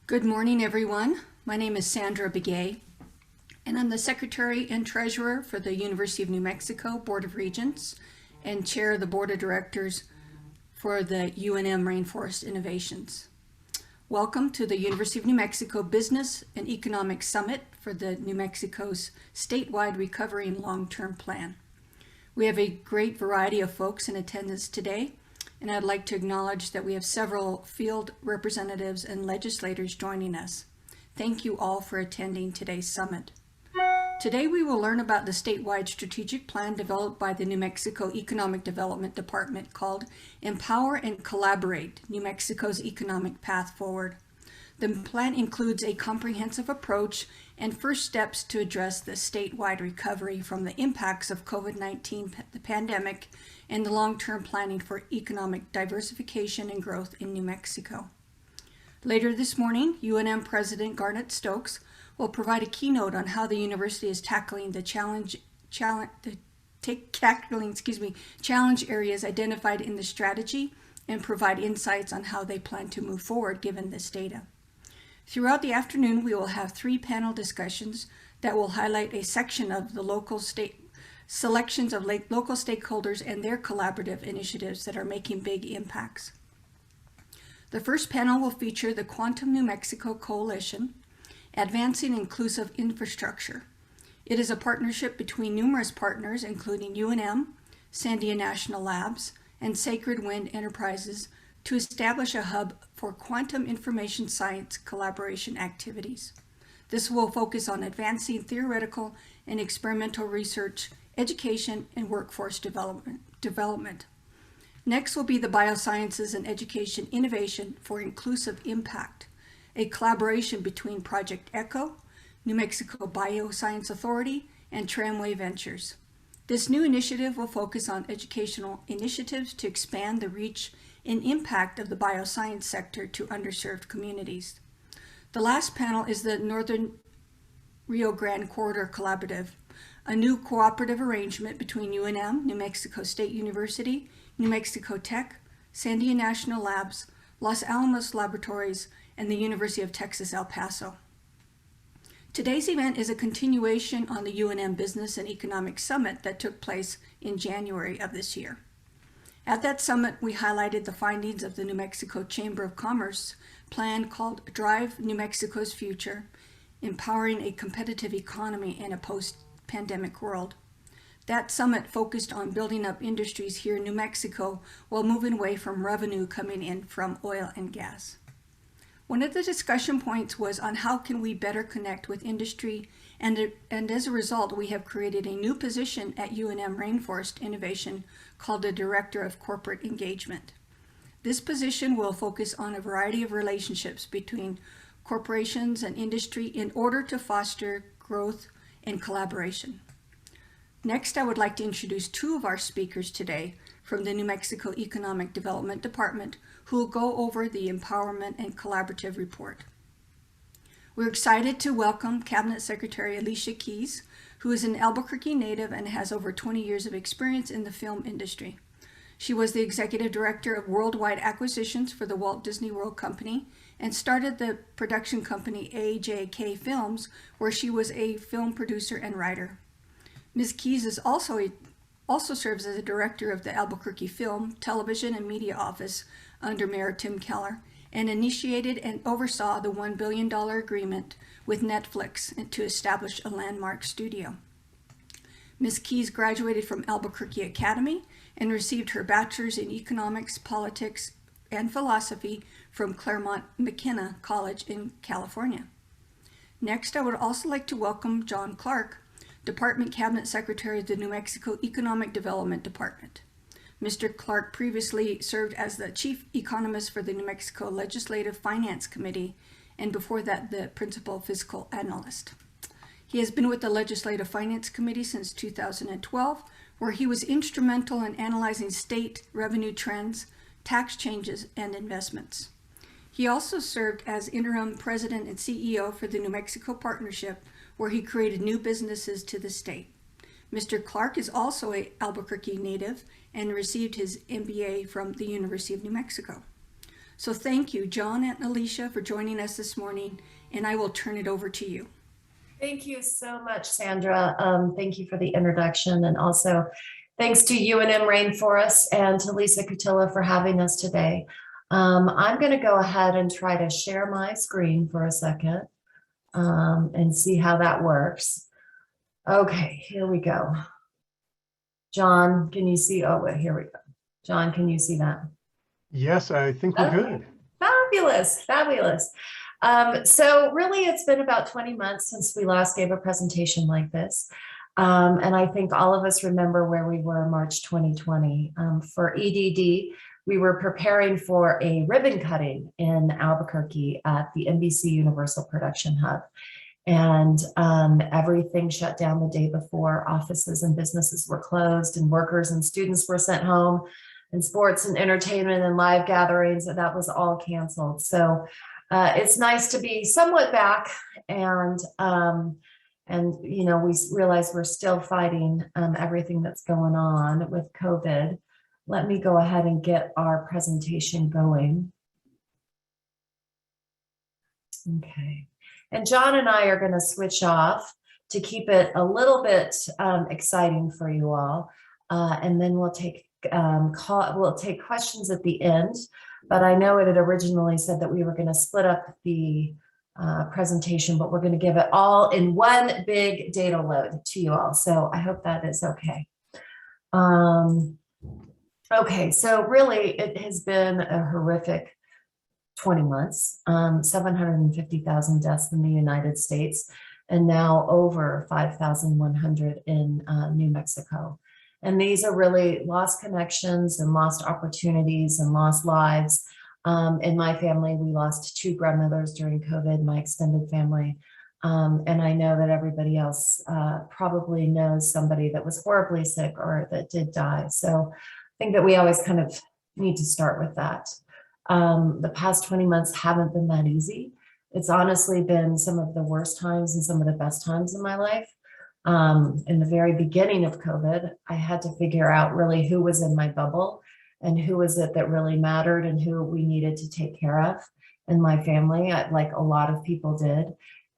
Good morning, everyone. My name is Sandra Begay, and I'm the Secretary and Treasurer for the University of New Mexico Board of Regents and Chair of the Board of Directors for the UNM Rainforest Innovations. Welcome to the University of New Mexico Business and Economic Summit for the New Mexico's Statewide Recovery and Long-Term Plan. We have a great variety of folks in attendance today, and I'd like to acknowledge that we have several field representatives and legislators joining us. Thank you all for attending today's summit. Today we will learn about the statewide strategic plan developed by the New Mexico Economic Development Department called Empower and Collaborate, New Mexico's Economic Path Forward. The plan includes a comprehensive approach and first steps to address the statewide recovery from the impacts of COVID-19, the pandemic, and the long-term planning for economic diversification and growth in New Mexico. Later this morning, UNM President Garnet Stokes will provide a keynote on how the university is tackling the challenge areas identified in the strategy and provide insights on how they plan to move forward given this data. Throughout the afternoon, we will have 3 panel discussions that will highlight a section of the local stakeholders and their collaborative initiatives that are making big impacts. The first panel will feature the Quantum New Mexico Coalition, Advancing Inclusive Infrastructure. It is a partnership between numerous partners, including UNM, Sandia National Labs, and Sacred Wind Enterprises, to establish a hub for quantum information science collaboration activities. This will focus on advancing theoretical and experimental research, education, and workforce development. Next will be the Biosciences and Education Innovation for Inclusive Impact, a collaboration between Project ECHO, New Mexico Bioscience Authority, and Tramway Ventures. This new initiative will focus on educational initiatives to expand the reach and impact of the bioscience sector to underserved communities. The last panel is the Northern Rio Grande Corridor Collaborative, a new cooperative arrangement between UNM, New Mexico State University, New Mexico Tech, Sandia National Labs, Los Alamos Laboratories, and the University of Texas, El Paso. Today's event is a continuation on the UNM Business and Economic Summit that took place in January of this year. At that summit, we highlighted the findings of the New Mexico Chamber of Commerce plan called Drive New Mexico's Future, Empowering a Competitive Economy in a Post-Pandemic World. That summit focused on building up industries here in New Mexico while moving away from revenue coming in from oil and gas. One of the discussion points was on how can we better connect with industry, and as a result, we have created a new position at UNM Rainforest Innovation called the Director of Corporate Engagement. This position will focus on a variety of relationships between corporations and industry in order to foster growth and collaboration. Next, I would like to introduce 2 of our speakers today from the New Mexico Economic Development Department who will go over the Empowerment and Collaborative Report. We're excited to welcome Cabinet Secretary Alicia Keys, who is an Albuquerque native and has over 20 years of experience in the film industry. She was the Executive Director of Worldwide Acquisitions for the Walt Disney World Company and started the production company AJK Films, where she was a film producer and writer. Ms. Keys is also serves as a director of the Albuquerque Film, Television, and Media Office under Mayor Tim Keller, and initiated and oversaw the $1 billion agreement with Netflix to establish a landmark studio. Ms. Keys graduated from Albuquerque Academy and received her bachelor's in economics, politics, and philosophy from Claremont McKenna College in California. Next, I would also like to welcome John Clark, Department Cabinet Secretary of the New Mexico Economic Development Department. Mr. Clark previously served as the Chief Economist for the New Mexico Legislative Finance Committee, and before that, the Principal Fiscal Analyst. He has been with the Legislative Finance Committee since 2012, where he was instrumental in analyzing state revenue trends, tax changes, and investments. He also served as interim president and CEO for the New Mexico Partnership, where he created new businesses to the state. Mr. Clark is also an Albuquerque native and received his MBA from the University of New Mexico. So thank you, John and Alicia, for joining us this morning, and I will turn it over to you. Thank you so much, Sandra. Thank you for the introduction, and also thanks to UNM Rainforest and to Lisa Cotilla for having us today. I'm going to go ahead and try to share my screen for a second and see how that works. Okay, here we go. John, can you see? Oh, wait, here we go. John, can you see that? Yes, I think we're good. Fabulous, fabulous. So really, it's been about 20 months since we last gave a presentation like this. And I think all of us remember where we were in March 2020. For EDD, we were preparing for a ribbon cutting in Albuquerque at the NBC Universal Production Hub. And everything shut down the day before. Offices and businesses were closed, and workers and students were sent home, and sports and entertainment and live gatherings, that was all canceled. So it's nice to be somewhat back, and you know, we realize we're still fighting everything that's going on with COVID. Let me go ahead and get our presentation going. Okay. And John and I are going to switch off to keep it a little bit exciting for you all, and then we'll take questions at the end. But I know it had originally said that we were going to split up the presentation, but we're going to give it all in one big data load to you all. So I hope that is okay. Okay, so really it has been a horrific 20 months, 750,000 deaths in the United States, and now over 5,100 in New Mexico. And these are really lost connections and lost opportunities and lost lives. In my family, we lost 2 grandmothers during COVID, my extended family. And I know that everybody else probably knows somebody that was horribly sick or that did die. So I think that we always kind of need to start with that. The past 20 months haven't been that easy. It's honestly been some of the worst times and some of the best times in my life. In the very beginning of COVID, I had to figure out really who was in my bubble and who was it that really mattered and who we needed to take care of in my family, like a lot of people did.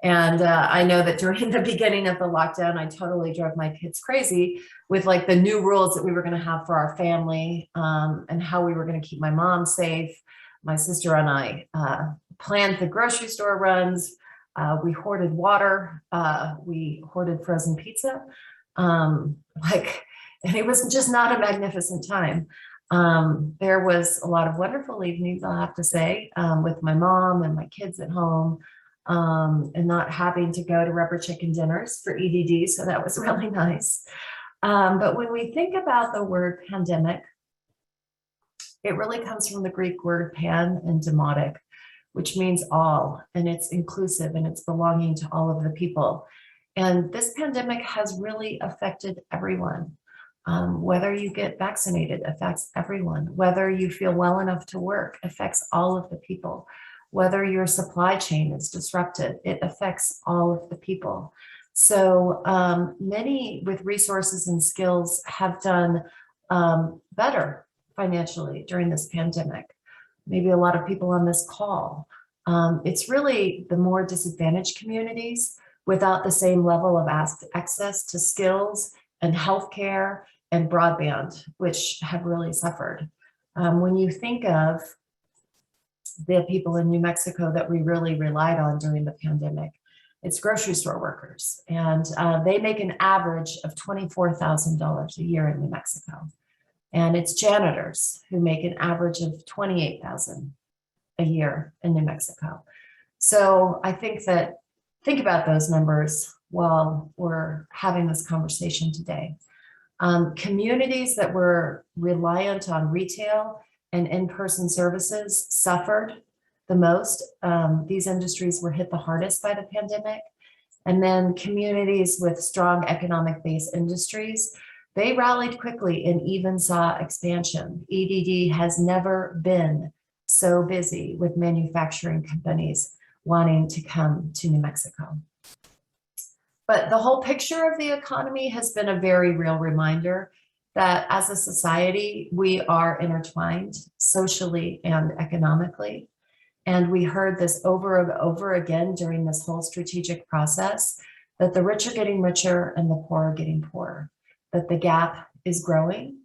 And I know that during the beginning of the lockdown, I totally drove my kids crazy with like the new rules that we were going to have for our family, and how we were going to keep my mom safe. My sister and I planned the grocery store runs. We hoarded water. We hoarded frozen pizza. And it was just not a magnificent time. There was a lot of wonderful evenings, I'll have to say, with my mom and my kids at home, and not having to go to rubber chicken dinners for EDD. So that was really nice. But when we think about the word pandemic, it really comes from the Greek word pan and demotic, which means all, and it's inclusive and it's belonging to all of the people. And this pandemic has really affected everyone. Whether you get vaccinated affects everyone. Whether you feel well enough to work affects all of the people. Whether your supply chain is disrupted, it affects all of the people. So many with resources and skills have done better financially during this pandemic. Maybe a lot of people on this call. It's really the more disadvantaged communities without the same level of access to skills and healthcare and broadband, which have really suffered. When you think of the people in New Mexico that we really relied on during the pandemic, it's grocery store workers, and they make an average of $24,000 a year in New Mexico. And it's janitors who make an average of $28,000 a year in New Mexico. So I think about those numbers while we're having this conversation today. Communities that were reliant on retail and in-person services suffered the most. These industries were hit the hardest by the pandemic. And then communities with strong economic-based industries, they rallied quickly and even saw expansion. EDD has never been so busy with manufacturing companies wanting to come to New Mexico. But the whole picture of the economy has been a very real reminder that as a society, we are intertwined socially and economically. And we heard this over and over again during this whole strategic process, that the rich are getting richer and the poor are getting poorer, that the gap is growing.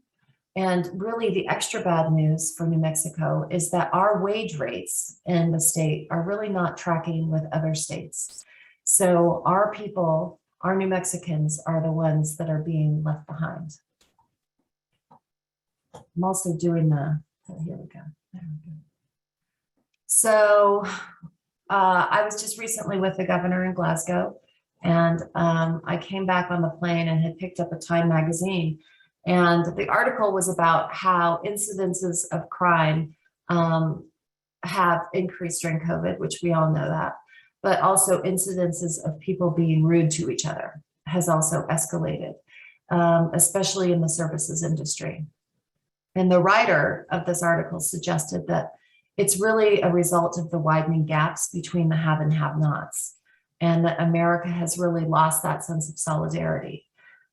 And really the extra bad news for New Mexico is that our wage rates in the state are really not tracking with other states. So our people, our New Mexicans, are the ones that are being left behind. I'm also doing here we go. There we go. So I was just recently with the governor in Glasgow, and I came back on the plane and had picked up a Time magazine. And the article was about how incidences of crime have increased during COVID, which we all know that, but also incidences of people being rude to each other has also escalated, especially in the services industry. And the writer of this article suggested that it's really a result of the widening gaps between the have and have-nots, and that America has really lost that sense of solidarity.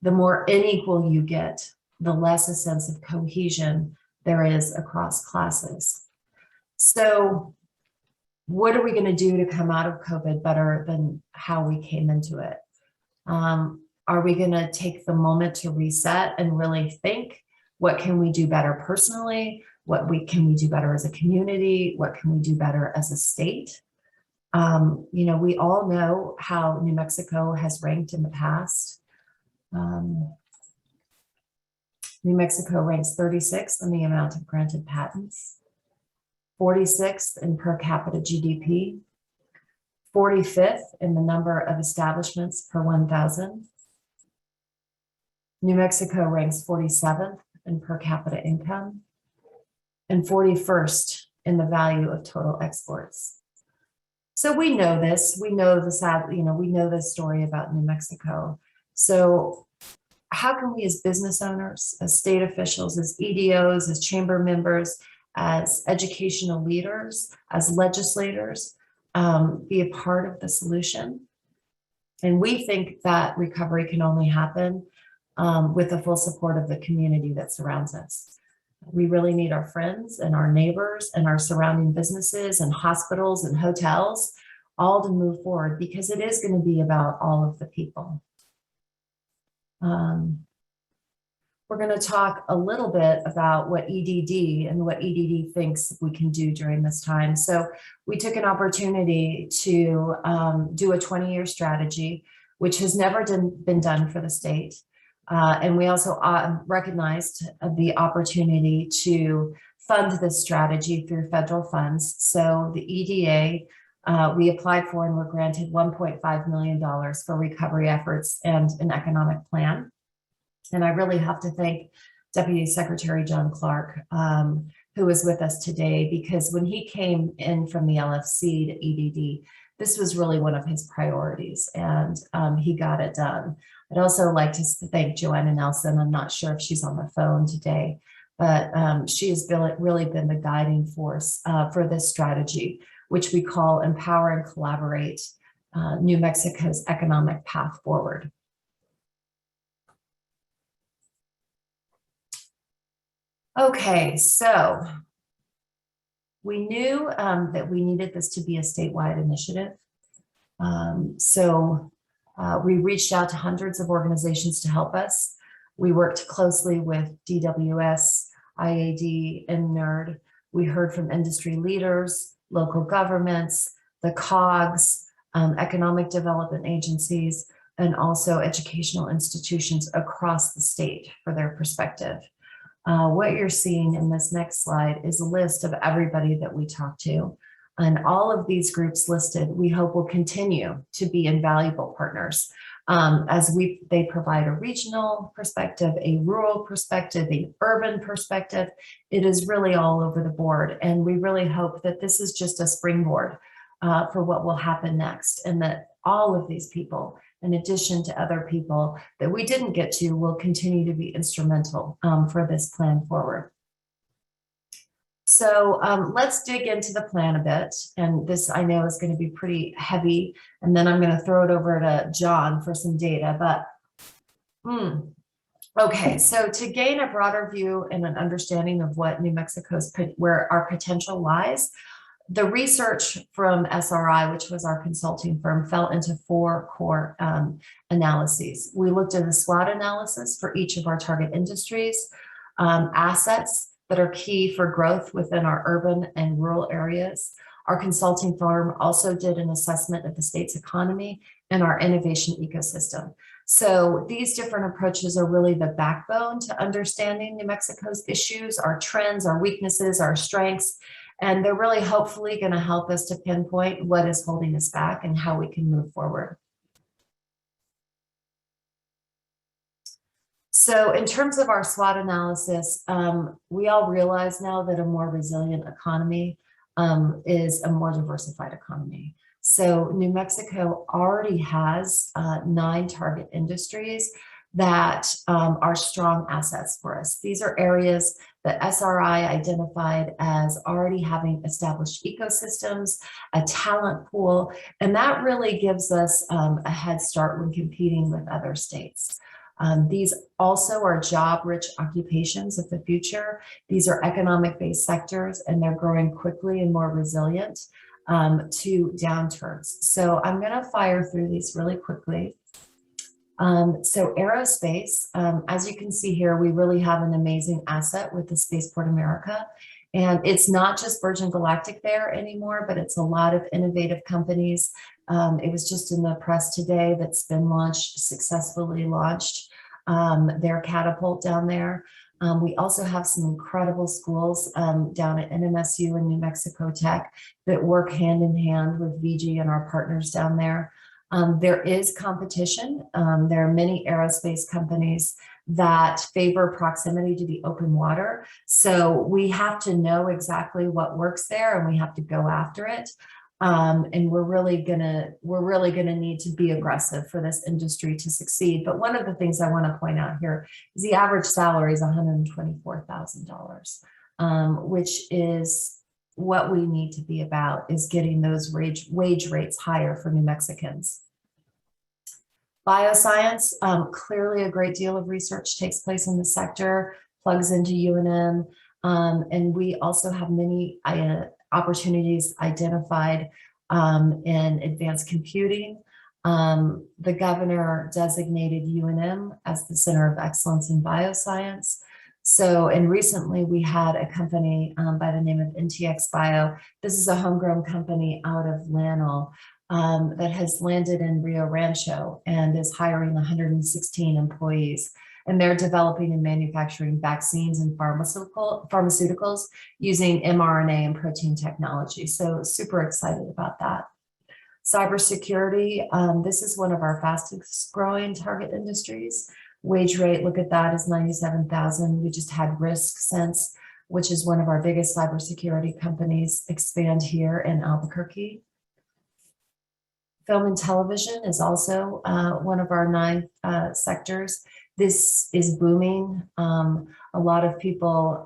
The more unequal you get, the less a sense of cohesion there is across classes. So what are we going to do to come out of COVID better than how we came into it? Are we going to take the moment to reset and really think, what can we do better personally? Can we do better as a community? What can we do better as a state? You know, we all know how New Mexico has ranked in the past. New Mexico ranks 36th in the amount of granted patents, 46th in per capita GDP, 45th in the number of establishments per 1,000. New Mexico ranks 47th in per capita income, and 41st in the value of total exports. So we know this, we know we know this story about New Mexico. So how can we as business owners, as state officials, as EDOs, as chamber members, as educational leaders, as legislators, be a part of the solution? And we think that recovery can only happen with the full support of the community that surrounds us. We really need our friends and our neighbors and our surrounding businesses and hospitals and hotels all to move forward, because it is going to be about all of the people. We're going to talk a little bit about what EDD and what EDD thinks we can do during this time. So we took an opportunity to do a 20-year strategy, which has never been done for the state. And we also recognized the opportunity to fund this strategy through federal funds. So the EDA, we applied for and were granted $1.5 million for recovery efforts and an economic plan. And I really have to thank Deputy Secretary John Clark, who is with us today, because when he came in from the LFC to EDD, this was really one of his priorities, and he got it done. I'd also like to thank Joanna Nelson. I'm not sure if she's on the phone today, but she has really been the guiding force for this strategy, which we call Empower and Collaborate, New Mexico's Economic Path Forward. Okay, so we knew that we needed this to be a statewide initiative. We reached out to hundreds of organizations to help us. We worked closely with DWS, IAD, and NERD. We heard from industry leaders, local governments, the COGS, economic development agencies, and also educational institutions across the state for their perspective. What you're seeing in this next slide is a list of everybody that we talked to. And all of these groups listed, we hope will continue to be invaluable partners as they provide a regional perspective, a rural perspective, an urban perspective. It is really all over the board. And we really hope that this is just a springboard for what will happen next, and that all of these people, in addition to other people that we didn't get to, will continue to be instrumental for this plan forward. So let's dig into the plan a bit. And this, I know, is going to be pretty heavy. And then I'm going to throw it over to John for some data. But Okay, so to gain a broader view and an understanding of what New Mexico's, where our potential lies, the research from SRI, which was our consulting firm, fell into four core analyses. We looked at a SWOT analysis for each of our target industries, assets that are key for growth within our urban and rural areas. Our consulting firm also did an assessment of the state's economy and our innovation ecosystem. So these different approaches are really the backbone to understanding New Mexico's issues, our trends, our weaknesses, our strengths, and they're really hopefully going to help us to pinpoint what is holding us back and how we can move forward. So in terms of our SWOT analysis, we all realize now that a more resilient economy is a more diversified economy. So New Mexico already has 9 target industries that are strong assets for us. These are areas that SRI identified as already having established ecosystems, a talent pool, and that really gives us a head start when competing with other states. These also are job-rich occupations of the future. These are economic-based sectors, and they're growing quickly and more resilient to downturns. So I'm going to fire through these really quickly. So aerospace, as you can see here, we really have an amazing asset with the Spaceport America. And it's not just Virgin Galactic there anymore, but it's a lot of innovative companies. It was just in the press today that's been successfully launched, their catapult down there. We also have some incredible schools down at NMSU and New Mexico Tech that work hand in hand with VG and our partners down there. There is competition. There are many aerospace companies that favor proximity to the open water. So we have to know exactly what works there and we have to go after it. And we're really gonna need to be aggressive for this industry to succeed. But one of the things I want to point out here is the average salary is $124,000, which is what we need to be about, is getting those wage rates higher for New Mexicans. Bioscience, clearly a great deal of research takes place in the sector, plugs into UNM, and we also have many opportunities identified in advanced computing. The governor designated UNM as the Center of Excellence in Bioscience. So, and recently we had a company by the name of NTX Bio. This is a homegrown company out of Lanel that has landed in Rio Rancho and is hiring 116 employees. And they're developing and manufacturing vaccines and pharmaceuticals using mRNA and protein technology. So super excited about that. Cybersecurity, this is one of our fastest growing target industries. Wage rate, look at that, is $97,000. We just had RiskSense, which is one of our biggest cybersecurity companies, expand here in Albuquerque. Film and television is also one of our 9 sectors. This is booming. A lot of people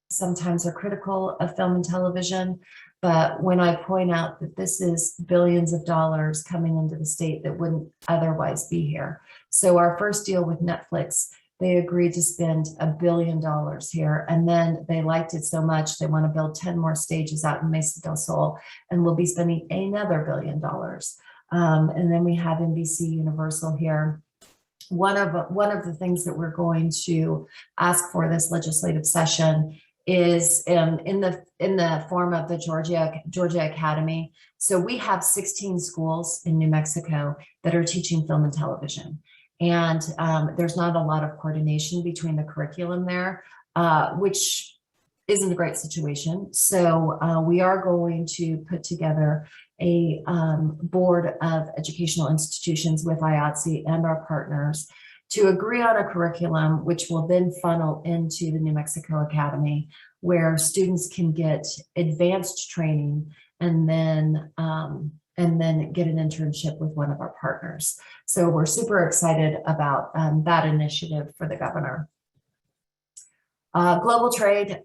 sometimes are critical of film and television, but when I point out that this is billions of dollars coming into the state that wouldn't otherwise be here. So our first deal with Netflix, they agreed to spend $1 billion here, and then they liked it so much they want to build 10 more stages out in Mesa del Sol, and we'll be spending another $1 billion. And then we have NBC Universal here. One of the things that we're going to ask for this legislative session is in the form of the Georgia Academy. So we have 16 schools in New Mexico that are teaching film and television. And there's not a lot of coordination between the curriculum there, which isn't a great situation. So we are going to put together a board of educational institutions with IATSE and our partners to agree on a curriculum, which will then funnel into the New Mexico Academy, where students can get advanced training and then get an internship with one of our partners. So we're super excited about that initiative for the governor. Global trade,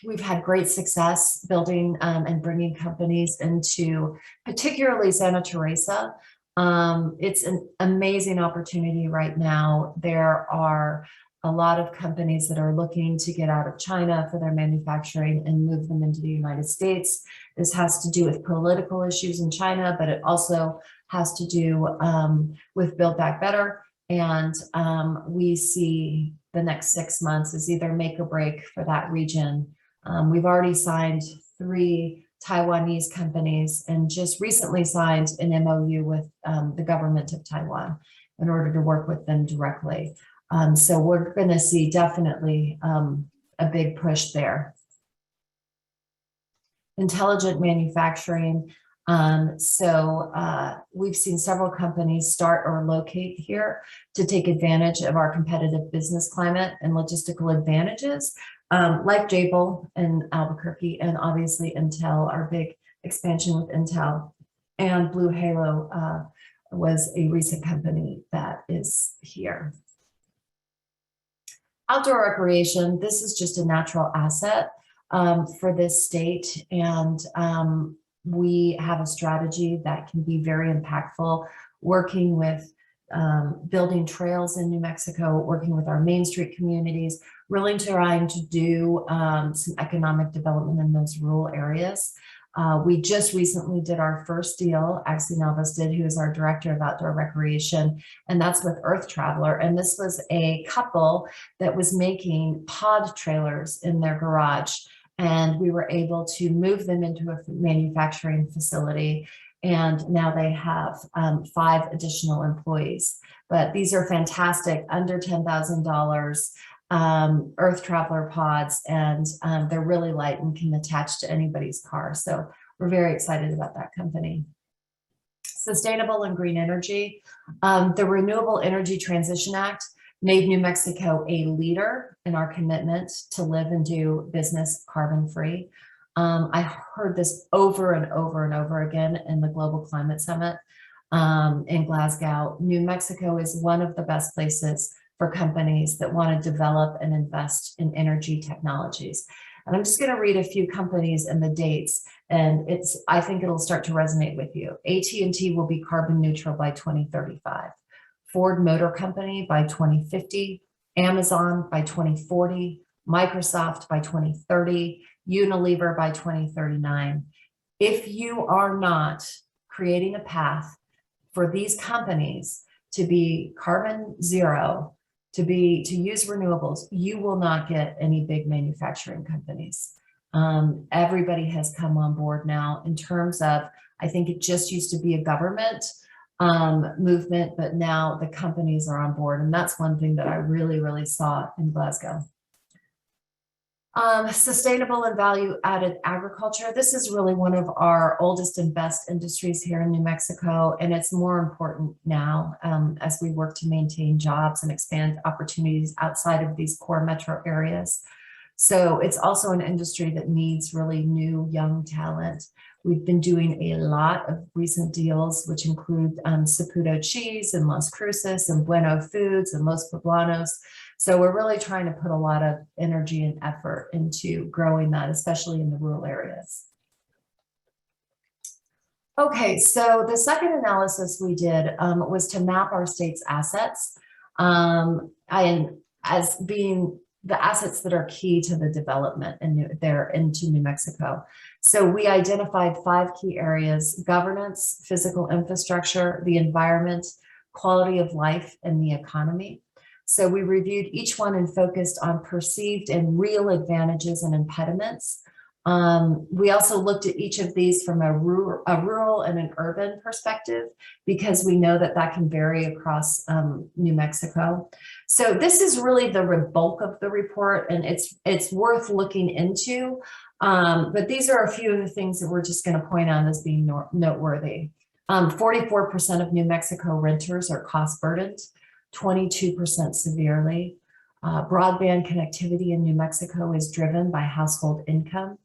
we've had great success building and bringing companies into particularly Santa Teresa. It's an amazing opportunity right now. There are a lot of companies that are looking to get out of China for their manufacturing and move them into the United States. This has to do with political issues in China, but it also has to do with Build Back Better. And we see the next 6 months as either make or break for that region. We've already signed 3 Taiwanese companies and just recently signed an MOU with the government of Taiwan in order to work with them directly. So we're going to see definitely a big push there. Intelligent manufacturing. We've seen several companies start or locate here to take advantage of our competitive business climate and logistical advantages, like Jabil and Albuquerque, and obviously Intel, our big expansion with Intel, and Blue Halo was a recent company that is here. Outdoor recreation, this is just a natural asset for this state, and we have a strategy that can be very impactful, working with building trails in New Mexico, working with our Main Street communities, really trying to do some economic development in those rural areas. We just recently did our first deal, Axie Navas did, who is our director of outdoor recreation, and that's with Earth Traveler. And this was a couple that was making pod trailers in their garage. And we were able to move them into a manufacturing facility. And now they have 5 additional employees. But these are fantastic, under $10,000 Earth Traveler pods, and they're really light and can attach to anybody's car. So we're very excited about that company. Sustainable and green energy. The Renewable Energy Transition Act made New Mexico a leader in our commitment to live and do business carbon-free. I heard this over and over and over again in the Global Climate Summit in Glasgow. New Mexico is one of the best places for companies that want to develop and invest in energy technologies. And I'm just going to read a few companies and the dates, and I think it'll start to resonate with you. AT&T will be carbon neutral by 2035. Ford Motor Company by 2050, Amazon by 2040, Microsoft by 2030, Unilever by 2039. If you are not creating a path for these companies to be carbon zero, to use renewables, you will not get any big manufacturing companies. Everybody has come on board now in terms of, I think it just used to be a government movement, but now the companies are on board. And that's one thing that I really, really saw in Glasgow. Sustainable and value-added agriculture. This is really one of our oldest and best industries here in New Mexico, and it's more important now as we work to maintain jobs and expand opportunities outside of these core metro areas. So it's also an industry that needs really new, young talent. We've been doing a lot of recent deals, which include Saputo Cheese and Las Cruces and Bueno Foods and Los Poblanos. So we're really trying to put a lot of energy and effort into growing that, especially in the rural areas. Okay, so the second analysis we did was to map our state's assets as being the assets that are key to the development into New Mexico. So we identified 5 key areas: governance, physical infrastructure, the environment, quality of life, and the economy. So we reviewed each one and focused on perceived and real advantages and impediments. We also looked at each of these from a rural and an urban perspective, because we know that that can vary across New Mexico. So this is really the bulk of the report, and it's worth looking into. But these are a few of the things that we're just going to point out as being noteworthy. 44% of New Mexico renters are cost burdened, 22% severely. Broadband connectivity in New Mexico is driven by household income.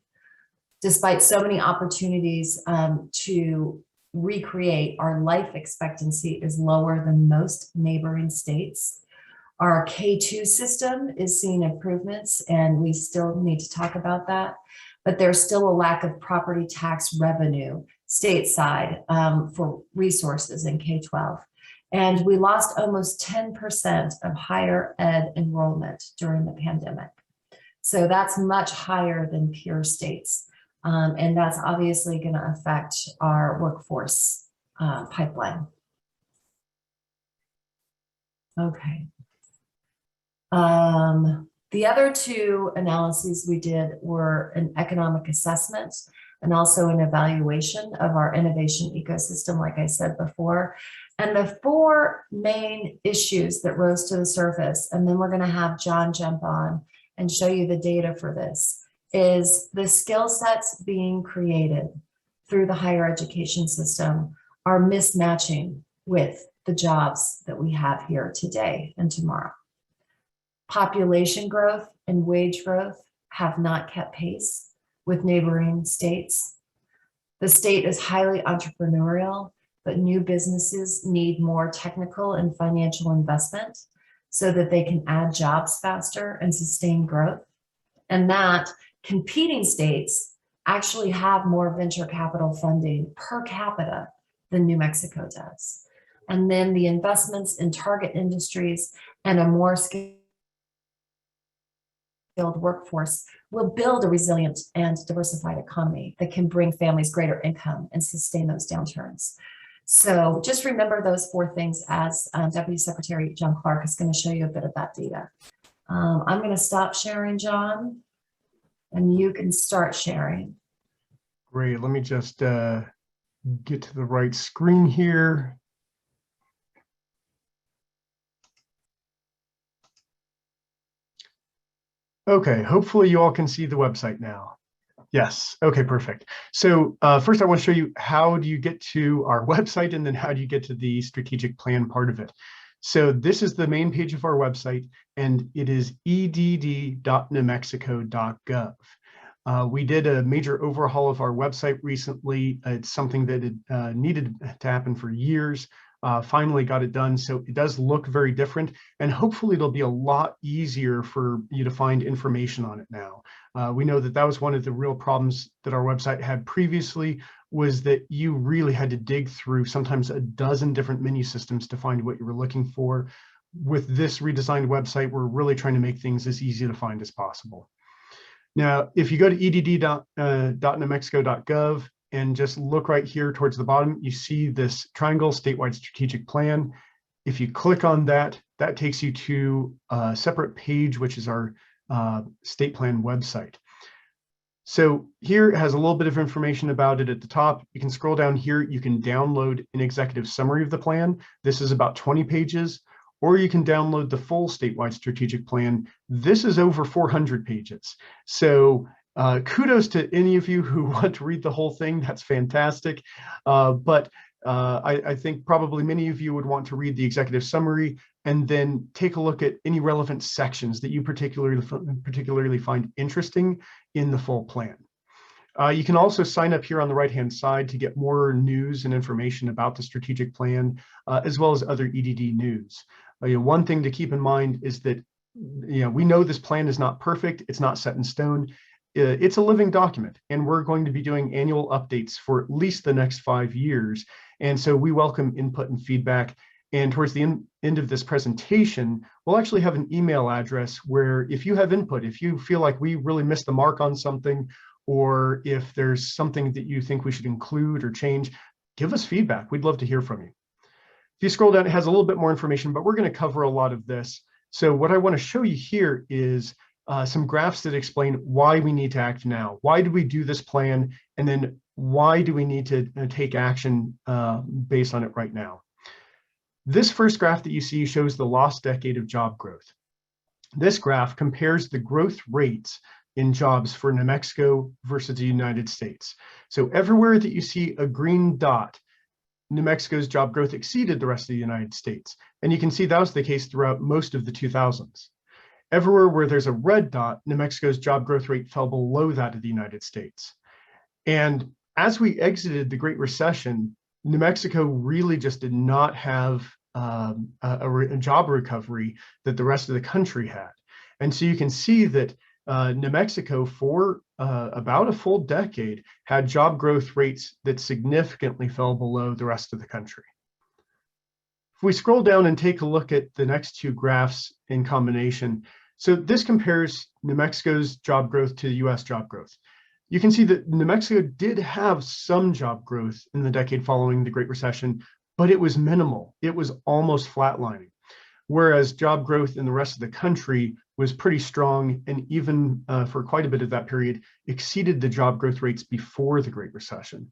Despite so many opportunities to recreate, our life expectancy is lower than most neighboring states. Our K-2 system is seeing improvements, and we still need to talk about that. But there's still a lack of property tax revenue stateside for resources in K-12. And we lost almost 10% of higher ed enrollment during the pandemic. So that's much higher than peer states. And that's obviously going to affect our workforce pipeline. Okay. The other two analyses we did were an economic assessment and also an evaluation of our innovation ecosystem, like I said before. And the four main issues that rose to the surface, and then we're going to have John jump on and show you the data for this, is the skill sets being created through the higher education system are mismatching with the jobs that we have here today and tomorrow. Population growth and wage growth have not kept pace with neighboring states. The state is highly entrepreneurial, but new businesses need more technical and financial investment so that they can add jobs faster and sustain growth. And that competing states actually have more venture capital funding per capita than New Mexico does. And then the investments in target industries and a more skilled workforce will build a resilient and diversified economy that can bring families greater income and sustain those downturns. So just remember those four things as Deputy Secretary John Clark is going to show you a bit of that data. I'm going to stop sharing, John, and you can start sharing. Great. Let me just get to the right screen here. Okay, hopefully you all can see the website now. Yes, okay, perfect. So first I want to show you how do you get to our website and then how do you get to the strategic plan part of it. So this is the main page of our website and it is edd.newmexico.gov. We did a major overhaul of our website recently. It's something that needed to happen for years. Finally got it done. So it does look very different and hopefully it'll be a lot easier for you to find information on it now. We know that that was one of the real problems that our website had previously, was that you really had to dig through sometimes a dozen different menu systems to find what you were looking for. With this redesigned website, we're really trying to make things as easy to find as possible. Now, if you go to edd.newmexico.gov and just look right here towards the bottom, you see this triangle, statewide strategic plan. If you click on that, that takes you to a separate page, which is our state plan website. So here it has a little bit of information about it at the top. You can scroll down here. You can download an executive summary of the plan. This is about 20 pages, or you can download the full statewide strategic plan. This is over 400 pages. So kudos to any of you who want to read the whole thing. That's fantastic. But I think probably many of you would want to read the executive summary and then take a look at any relevant sections that you particularly find interesting in the full plan. You can also sign up here on the right-hand side to get more news and information about the strategic plan, as well as other EDD news. One thing to keep in mind is that we know this plan is not perfect. It's not set in stone. It's a living document, and we're going to be doing annual updates for at least the next 5 years. And so we welcome input and feedback. And towards the end of this presentation, we'll actually have an email address where if you have input, if you feel like we really missed the mark on something, or if there's something that you think we should include or change, give us feedback. We'd love to hear from you. If you scroll down, it has a little bit more information, but we're going to cover a lot of this. So what I want to show you here is some graphs that explain why we need to act now. Why do we do this plan? And then why do we need to take action based on it right now? This first graph that you see shows the lost decade of job growth. This graph compares the growth rates in jobs for New Mexico versus the United States. So everywhere that you see a green dot, New Mexico's job growth exceeded the rest of the United States. And you can see that was the case throughout most of the 2000s. Everywhere where there's a red dot, New Mexico's job growth rate fell below that of the United States. And as we exited the Great Recession, New Mexico really just did not have a job recovery that the rest of the country had. And so you can see that New Mexico, for about a full decade, had job growth rates that significantly fell below the rest of the country. If we scroll down and take a look at the next two graphs in combination, so this compares New Mexico's job growth to the US job growth. You can see that New Mexico did have some job growth in the decade following the Great Recession, but it was minimal. It was almost flatlining. Whereas job growth in the rest of the country was pretty strong, and even for quite a bit of that period, exceeded the job growth rates before the Great Recession.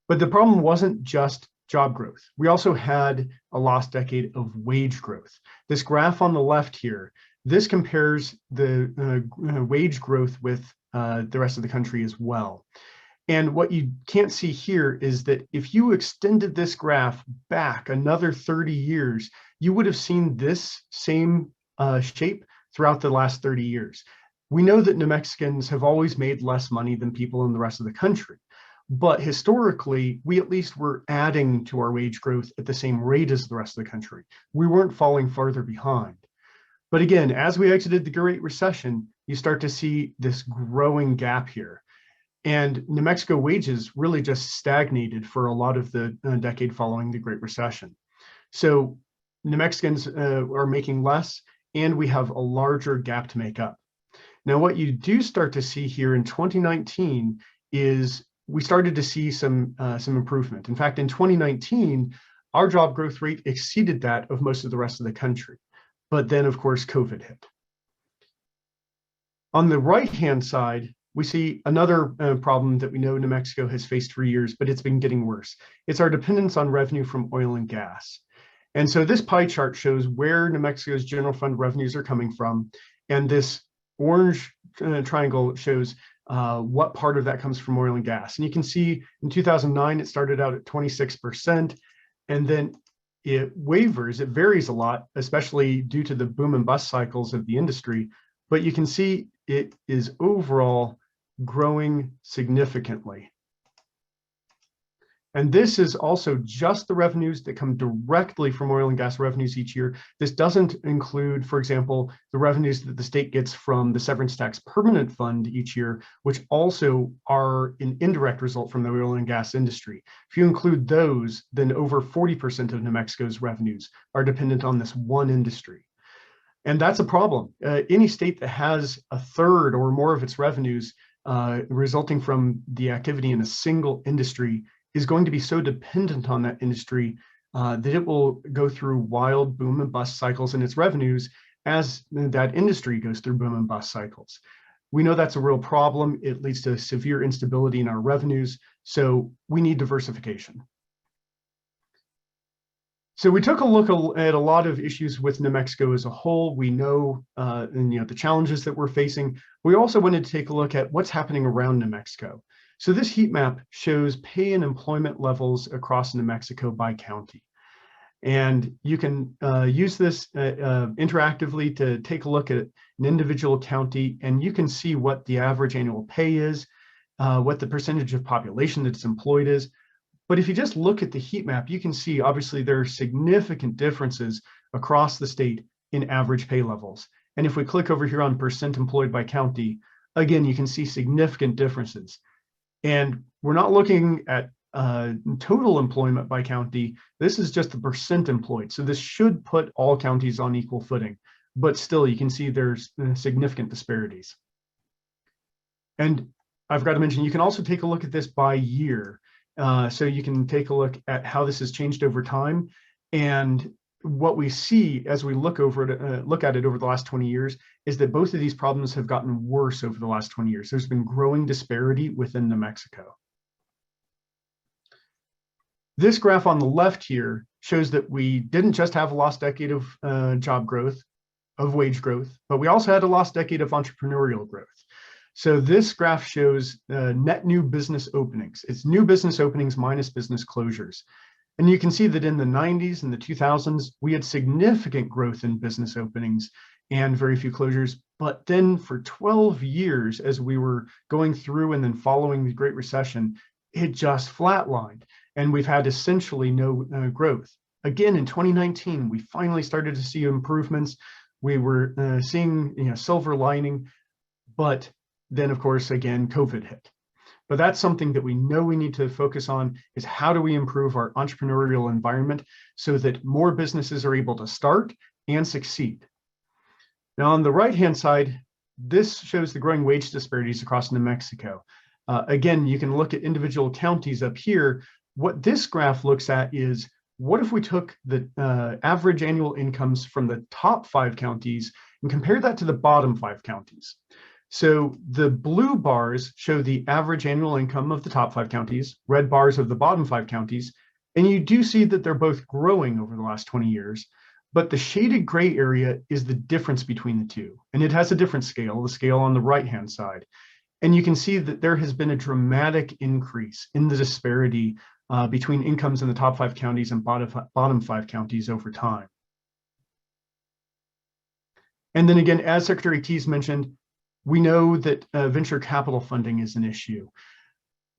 But the problem wasn't just job growth. We also had a lost decade of wage growth. This graph on the left here, this compares the wage growth with the rest of the country as well. And what you can't see here is that if you extended this graph back another 30 years, you would have seen this same shape throughout the last 30 years. We know that New Mexicans have always made less money than people in the rest of the country. But historically, we at least were adding to our wage growth at the same rate as the rest of the country. We weren't falling farther behind. But again, as we exited the Great Recession, you start to see this growing gap here. And New Mexico wages really just stagnated for a lot of the decade following the Great Recession. So New Mexicans are making less, and we have a larger gap to make up. Now, what you do start to see here in 2019 is we started to see some improvement. In fact, in 2019, our job growth rate exceeded that of most of the rest of the country. But then, of course, COVID hit. On the right-hand side, we see another problem that we know New Mexico has faced for years, but it's been getting worse. It's our dependence on revenue from oil and gas. And so this pie chart shows where New Mexico's general fund revenues are coming from. And this orange triangle shows what part of that comes from oil and gas. And you can see in 2009, it started out at 26%, and then it wavers, it varies a lot, especially due to the boom and bust cycles of the industry. But you can see it is overall growing significantly. And this is also just the revenues that come directly from oil and gas revenues each year. This doesn't include, for example, the revenues that the state gets from the severance tax permanent fund each year, which also are an indirect result from the oil and gas industry. If you include those, then over 40% of New Mexico's revenues are dependent on this one industry. And that's a problem. Any state that has a third or more of its revenues resulting from the activity in a single industry is going to be so dependent on that industry that it will go through wild boom and bust cycles in its revenues as that industry goes through boom and bust cycles. We know that's a real problem. It leads to severe instability in our revenues, so we need diversification. So we took a look at a lot of issues with New Mexico as a whole. We know, the challenges that we're facing. We also wanted to take a look at what's happening around New Mexico. So this heat map shows pay and employment levels across New Mexico by county. And you can use this interactively to take a look at an individual county, and you can see what the average annual pay is, what the percentage of population that's employed is. But if you just look at the heat map, you can see obviously there are significant differences across the state in average pay levels. And if we click over here on percent employed by county, again, you can see significant differences. And we're not looking at total employment by county. This is just the percent employed. So this should put all counties on equal footing, but still you can see there's significant disparities. And I've got to mention, you can also take a look at this by year. So you can take a look at how this has changed over time. And what we see as we look at it over the last 20 years is that both of these problems have gotten worse over the last 20 years. There's been growing disparity within New Mexico. This graph on the left here shows that we didn't just have a lost decade of job growth, of wage growth, but we also had a lost decade of entrepreneurial growth. So this graph shows net new business openings. It's new business openings minus business closures. And you can see that in the 90s and the 2000s, we had significant growth in business openings and very few closures. But then for 12 years, as we were going through and then following the Great Recession, it just flatlined. And we've had essentially no growth. Again, in 2019, we finally started to see improvements. We were seeing, silver lining, but then of course, again, COVID hit. But that's something that we know we need to focus on, is how do we improve our entrepreneurial environment so that more businesses are able to start and succeed. Now, on the right-hand side, this shows the growing wage disparities across New Mexico. Again, you can look at individual counties up here. What this graph looks at is, what if we took the average annual incomes from the top 5 counties and compared that to the bottom 5 counties? So the blue bars show the average annual income of the top 5 counties, red bars of the bottom 5 counties, and you do see that they're both growing over the last 20 years, but the shaded gray area is the difference between the two, and it has a different scale, the scale on the right-hand side. And you can see that there has been a dramatic increase in the disparity between incomes in the top 5 counties and bottom 5 counties over time. And then again, as Secretary Tees mentioned, we know that venture capital funding is an issue.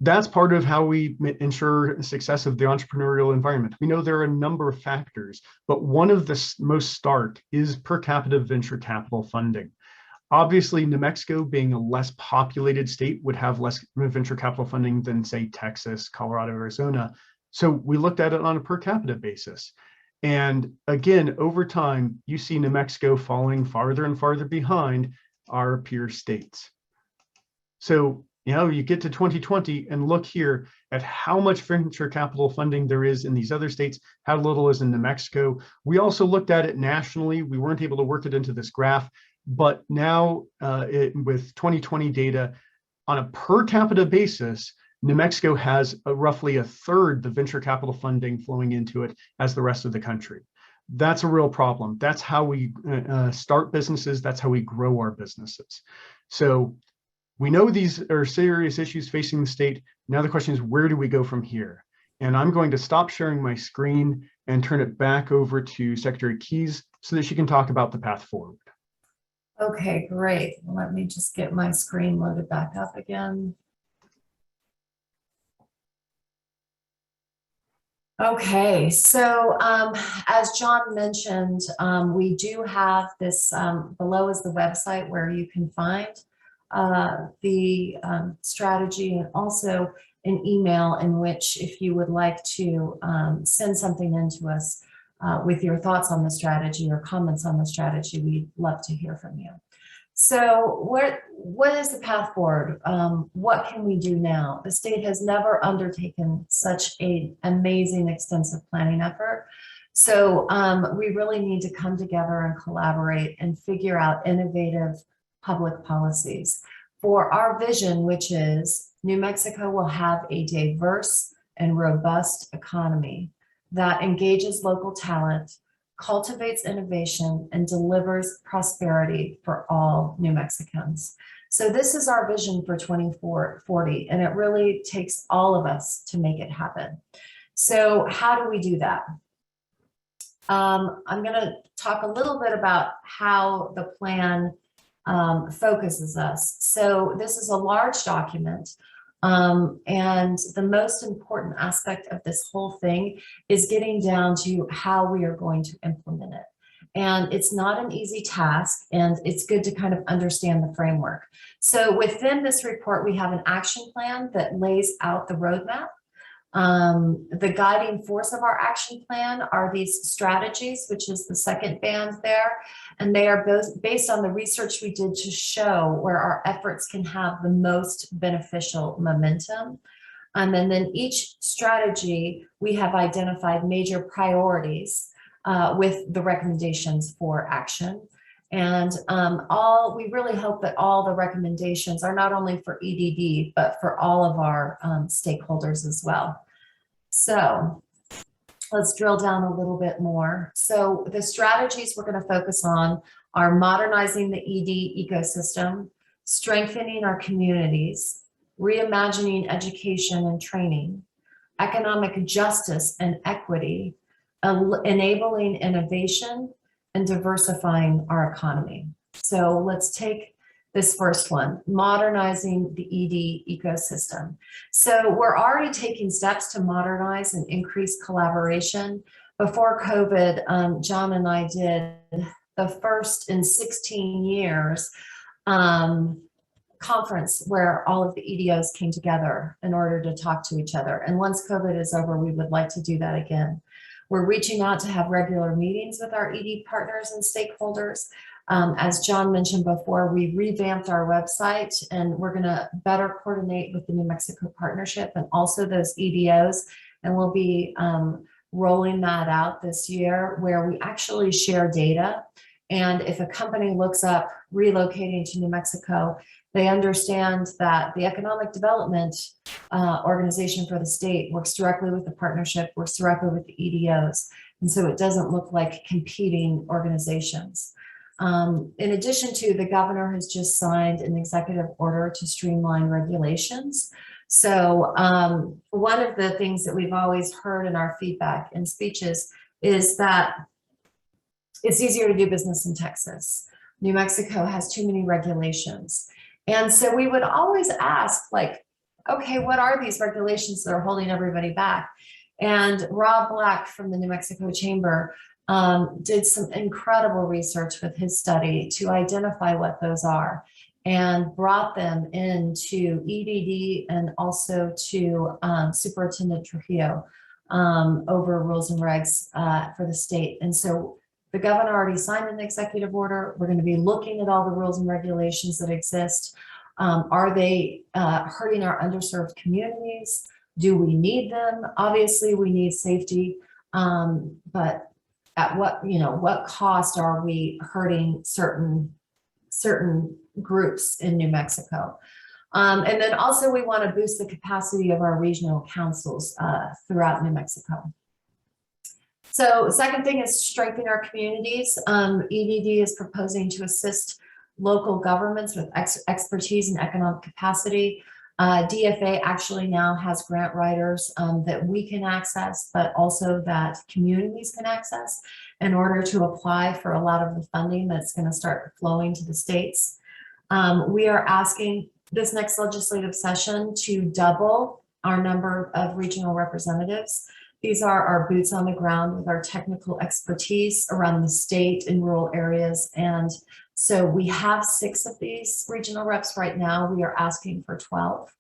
That's part of how we ensure success of the entrepreneurial environment. We know there are a number of factors, but one of the most stark is per capita venture capital funding. Obviously, New Mexico, being a less populated state, would have less venture capital funding than, say, Texas, Colorado, Arizona. So we looked at it on a per capita basis. And again, over time, you see New Mexico falling farther and farther behind our peer states. So, you get to 2020 and look here at how much venture capital funding there is in these other states, how little is in New Mexico. We also looked at it nationally. We weren't able to work it into this graph, but now with 2020 data, on a per capita basis, New Mexico has roughly a third the venture capital funding flowing into it as the rest of the country. That's a real problem. That's how we start businesses. That's how we grow our businesses. So we know these are serious issues facing the state. Now the question is, where do we go from here? And I'm going to stop sharing my screen and turn it back over to Secretary Tees so that she can talk about the path forward. Okay, great. Let me just get my screen loaded back up again. Okay, so as John mentioned, we do have this, below is the website where you can find the strategy, and also an email in which, if you would like to send something in to us with your thoughts on the strategy or comments on the strategy, we'd love to hear from you. So what is the path forward? What can we do now? The state has never undertaken such an amazing, extensive planning effort. So we really need to come together and collaborate and figure out innovative public policies for our vision, which is New Mexico will have a diverse and robust economy that engages local talent, cultivates innovation, and delivers prosperity for all New Mexicans. So this is our vision for 2040, and it really takes all of us to make it happen. So how do we do that? I'm going to talk a little bit about how the plan focuses us. So this is a large document. And the most important aspect of this whole thing is getting down to how we are going to implement it. And it's not an easy task, and it's good to kind of understand the framework. So within this report, we have an action plan that lays out the roadmap. The guiding force of our action plan are these strategies, which is the second band there. And they are both based on the research we did to show where our efforts can have the most beneficial momentum. And then each strategy, we have identified major priorities with the recommendations for action. And we really hope that all the recommendations are not only for EDD, but for all of our stakeholders as well. So let's drill down a little bit more. So the strategies we're going to focus on are modernizing the ED ecosystem, strengthening our communities, reimagining education and training, economic justice and equity, enabling innovation, and diversifying our economy. So let's take this first one, modernizing the ED ecosystem. So we're already taking steps to modernize and increase collaboration. Before COVID, John and I did the first in 16 years conference where all of the EDOs came together in order to talk to each other. And once COVID is over, we would like to do that again. We're reaching out to have regular meetings with our ED partners and stakeholders. As John mentioned before, we revamped our website, and we're going to better coordinate with the New Mexico Partnership and also those EDOs. And we'll be rolling that out this year, where we actually share data. And if a company looks up relocating to New Mexico, they understand that the economic development organization for the state works directly with the partnership, works directly with the EDOs. And so it doesn't look like competing organizations. In addition to, the governor has just signed an executive order to streamline regulations. So one of the things that we've always heard in our feedback and speeches is that it's easier to do business in Texas. New Mexico has too many regulations. And so we would always ask, like, okay, what are these regulations that are holding everybody back? And Rob Black from the New Mexico Chamber did some incredible research with his study to identify what those are, and brought them into EDD and also to Superintendent Trujillo over rules and regs for the state. And so the governor already signed an executive order. We're going to be looking at all the rules and regulations that exist. Are they hurting our underserved communities? Do we need them? Obviously, we need safety, but at what cost are we hurting certain groups in New Mexico? And then also, we want to boost the capacity of our regional councils throughout New Mexico. So the second thing is strengthen our communities. EDD is proposing to assist local governments with expertise and economic capacity. DFA actually now has grant writers that we can access, but also that communities can access in order to apply for a lot of the funding that's going to start flowing to the states. We are asking this next legislative session to double our number of regional representatives. These are our boots on the ground with our technical expertise around the state in rural areas. And so we have 6 of these regional reps right now. We are asking for 12.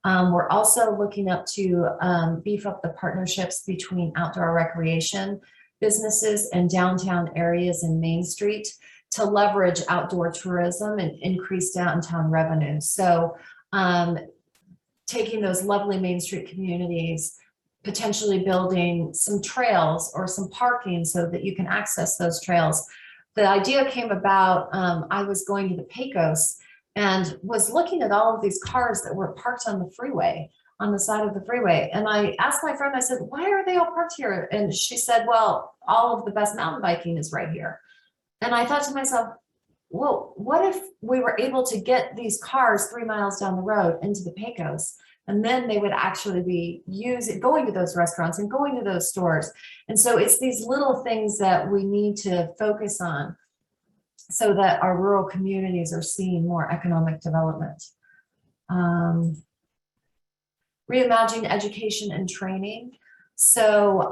We're also looking up to beef up the partnerships between outdoor recreation businesses and downtown areas in Main Street to leverage outdoor tourism and increase downtown revenue. So taking those lovely Main Street communities, potentially building some trails or some parking so that you can access those trails. The idea came about, I was going to the Pecos and was looking at all of these cars that were parked on the freeway, on the side of the freeway. And I asked my friend, I said, why are they all parked here? And she said, well, all of the best mountain biking is right here. And I thought to myself, well, what if we were able to get these cars 3 miles down the road into the Pecos? And then they would actually be going to those restaurants and going to those stores. And so it's these little things that we need to focus on so that our rural communities are seeing more economic development. Reimagine education and training. So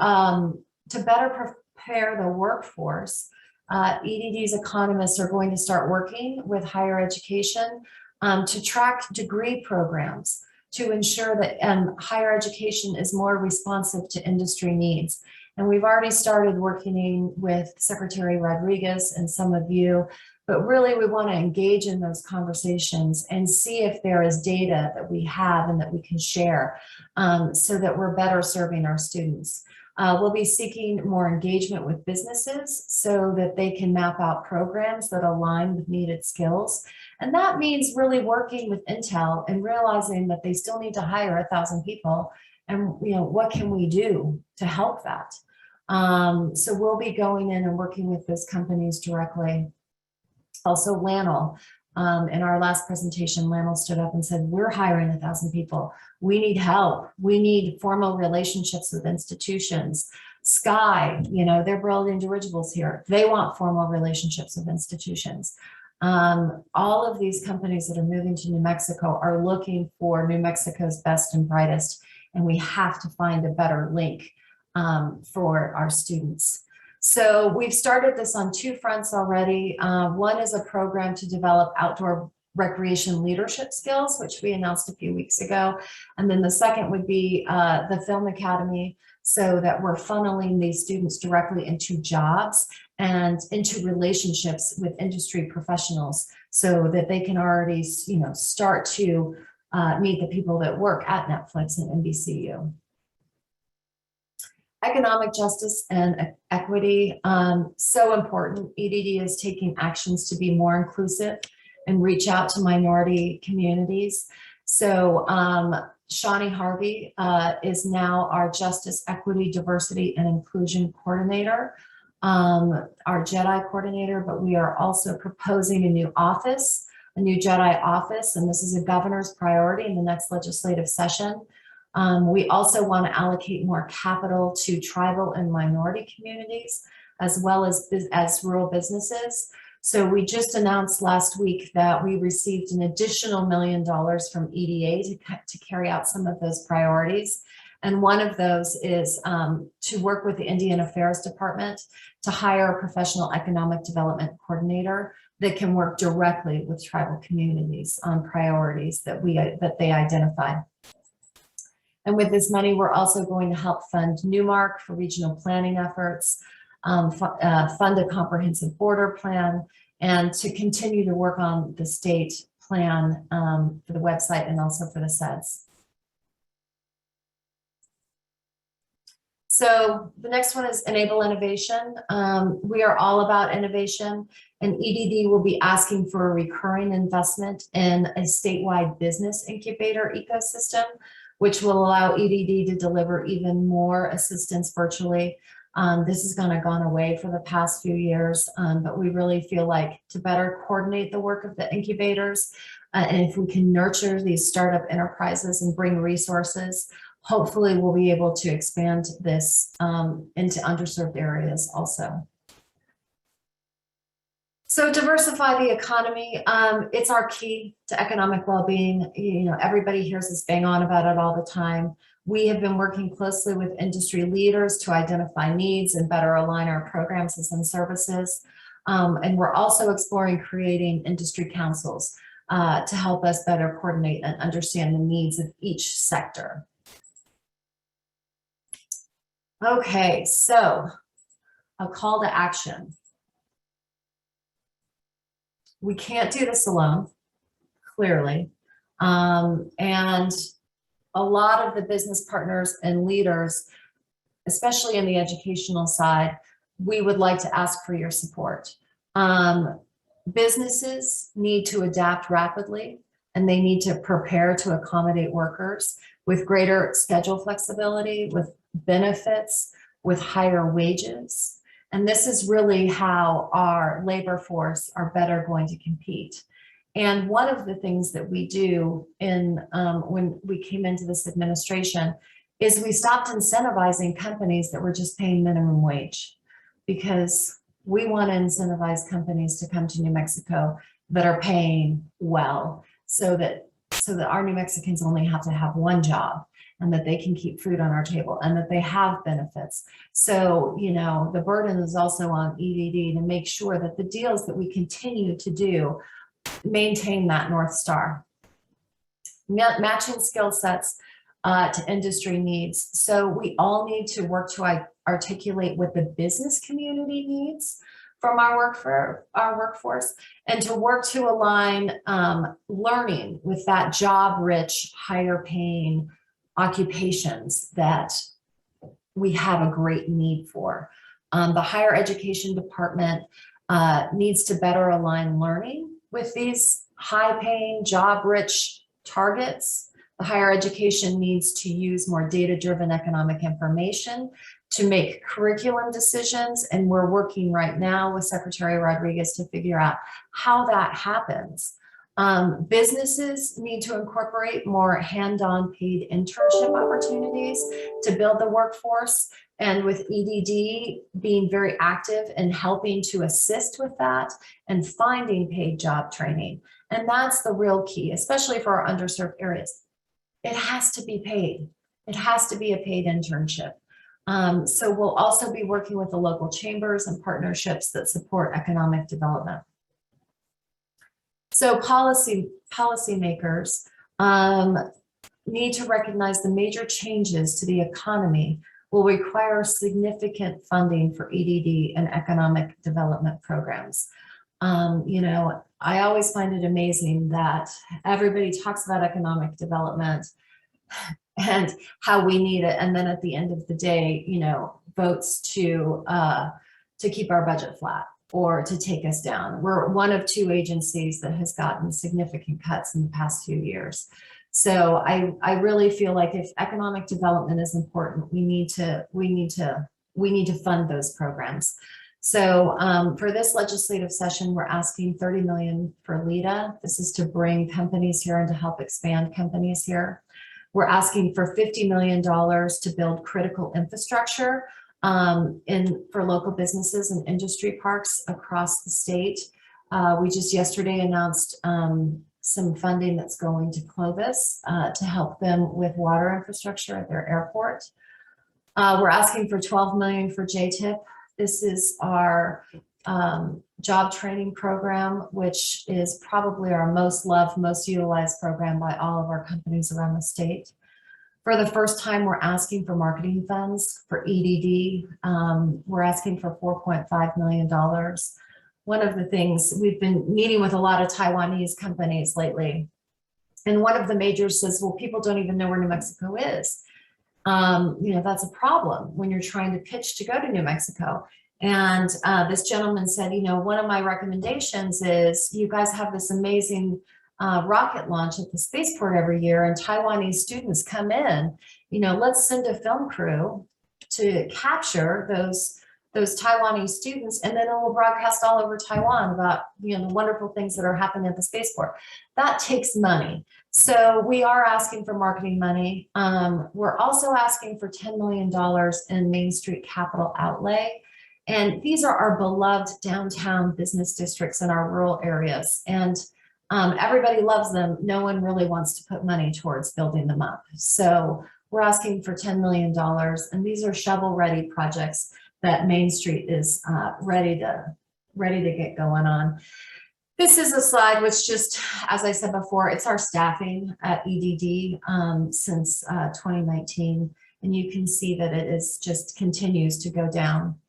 to better prepare the workforce, EDD's economists are going to start working with higher education to track degree programs, to ensure that higher education is more responsive to industry needs. And we've already started working with Secretary Rodriguez and some of you, but really we want to engage in those conversations and see if there is data that we have and that we can share so that we're better serving our students. We'll be seeking more engagement with businesses so that they can map out programs that align with needed skills. And that means really working with Intel and realizing that they still need to hire 1,000 people. And what can we do to help that? So we'll be going in and working with those companies directly. Also, LANL. In our last presentation, LANL stood up and said, we're hiring 1,000 people. We need help. We need formal relationships with institutions. Sky, they're building dirigibles here. They want formal relationships with institutions. All of these companies that are moving to New Mexico are looking for New Mexico's best and brightest, and we have to find a better link for our students. So we've started this on 2 fronts already. One is a program to develop outdoor recreation leadership skills, which we announced a few weeks ago. And then the second would be the Film Academy, so that we're funneling these students directly into jobs and into relationships with industry professionals, so that they can already, start to meet the people that work at Netflix and NBCU. Economic justice and equity, so important. EDD is taking actions to be more inclusive and reach out to minority communities. So Shawnee Harvey is now our Justice, Equity, Diversity, and Inclusion Coordinator, our JEDI coordinator, but we are also proposing a new office, a new JEDI office, and this is a governor's priority in the next legislative session. We also want to allocate more capital to tribal and minority communities, as well as rural businesses. So we just announced last week that we received an additional $1 million from EDA to carry out some of those priorities. And one of those is to work with the Indian Affairs Department to hire a professional economic development coordinator that can work directly with tribal communities on priorities that they identify. And with this money, we're also going to help fund Newmark for regional planning efforts, fund a comprehensive border plan, and to continue to work on the state plan for the website and also for the SEDS. So the next one is enable innovation. We are all about innovation, and EDD will be asking for a recurring investment in a statewide business incubator ecosystem, which will allow EDD to deliver even more assistance virtually. This has kind of gone away for the past few years, but we really feel like to better coordinate the work of the incubators, and if we can nurture these startup enterprises and bring resources, hopefully we'll be able to expand this into underserved areas also. So diversify the economy, it's our key to economic well-being. Everybody hears us bang on about it all the time. We have been working closely with industry leaders to identify needs and better align our programs and services. And we're also exploring creating industry councils to help us better coordinate and understand the needs of each sector. Okay, so a call to action. We can't do this alone, clearly. And a lot of the business partners and leaders, especially in the educational side, we would like to ask for your support. Businesses need to adapt rapidly, and they need to prepare to accommodate workers with greater schedule flexibility, with benefits, with higher wages. And this is really how our labor force are better going to compete. And one of the things that we do when we came into this administration is we stopped incentivizing companies that were just paying minimum wage, because we want to incentivize companies to come to New Mexico that are paying well, so that our New Mexicans only have to have one job, and that they can keep food on our table, and that they have benefits. So, the burden is also on EDD to make sure that the deals that we continue to do maintain that North Star. Matching skill sets to industry needs. So we all need to work to articulate what the business community needs from our workforce, and to work to align learning with that job-rich, higher-paying occupations that we have a great need for. The higher education department needs to better align learning with these high-paying, job-rich targets. The higher education needs to use more data-driven economic information to make curriculum decisions, and we're working right now with Secretary Rodriguez to figure out how that happens. Businesses need to incorporate more hand-on paid internship opportunities to build the workforce, and with EDD being very active in helping to assist with that and finding paid job training. And that's the real key, especially for our underserved areas. It has to be paid. It has to be a paid internship. So we'll also be working with the local chambers and partnerships that support economic development. So policymakers need to recognize the major changes to the economy will require significant funding for EDD and economic development programs. You know, I always find it amazing that everybody talks about economic development and how we need it, and then at the end of the day, you know, votes to keep our budget flat or to take us down. We're one of two agencies that has gotten significant cuts in the past few years. So I really feel like if economic development is important, we need to fund those programs. So for this legislative session, we're asking $30 million for LEDA. This is to bring companies here and to help expand companies here. We're asking for $50 million to build critical infrastructure for local businesses and industry parks across the state. We just yesterday announced some funding that's going to Clovis to help them with water infrastructure at their airport. We're asking for $12 million for JTIP. This is our job training program, which is probably our most loved, most utilized program by all of our companies around the state. For the first time, we're asking for marketing funds for EDD. We're asking for $4.5 million. One of the things, we've been meeting with a lot of Taiwanese companies lately, and one of the majors says, well, people don't even know where New Mexico is. You know, that's a problem when you're trying to pitch to go to New Mexico. And this gentleman said, you know, one of my recommendations is you guys have this amazing rocket launch at the spaceport every year, and Taiwanese students come in, you know, let's send a film crew to capture those Taiwanese students, and then it will broadcast all over Taiwan about, you know, the wonderful things that are happening at the spaceport. That takes money. So we are asking for marketing money. We're also asking for $10 million in Main Street capital outlay. And these are our beloved downtown business districts in our rural areas. And everybody loves them. No one really wants to put money towards building them up. So we're asking for $10 million. And these are shovel-ready projects that Main Street is ready to get going on. This is a slide which just, as I said before, it's our staffing at EDD since 2019. And you can see that it is just continues to go down.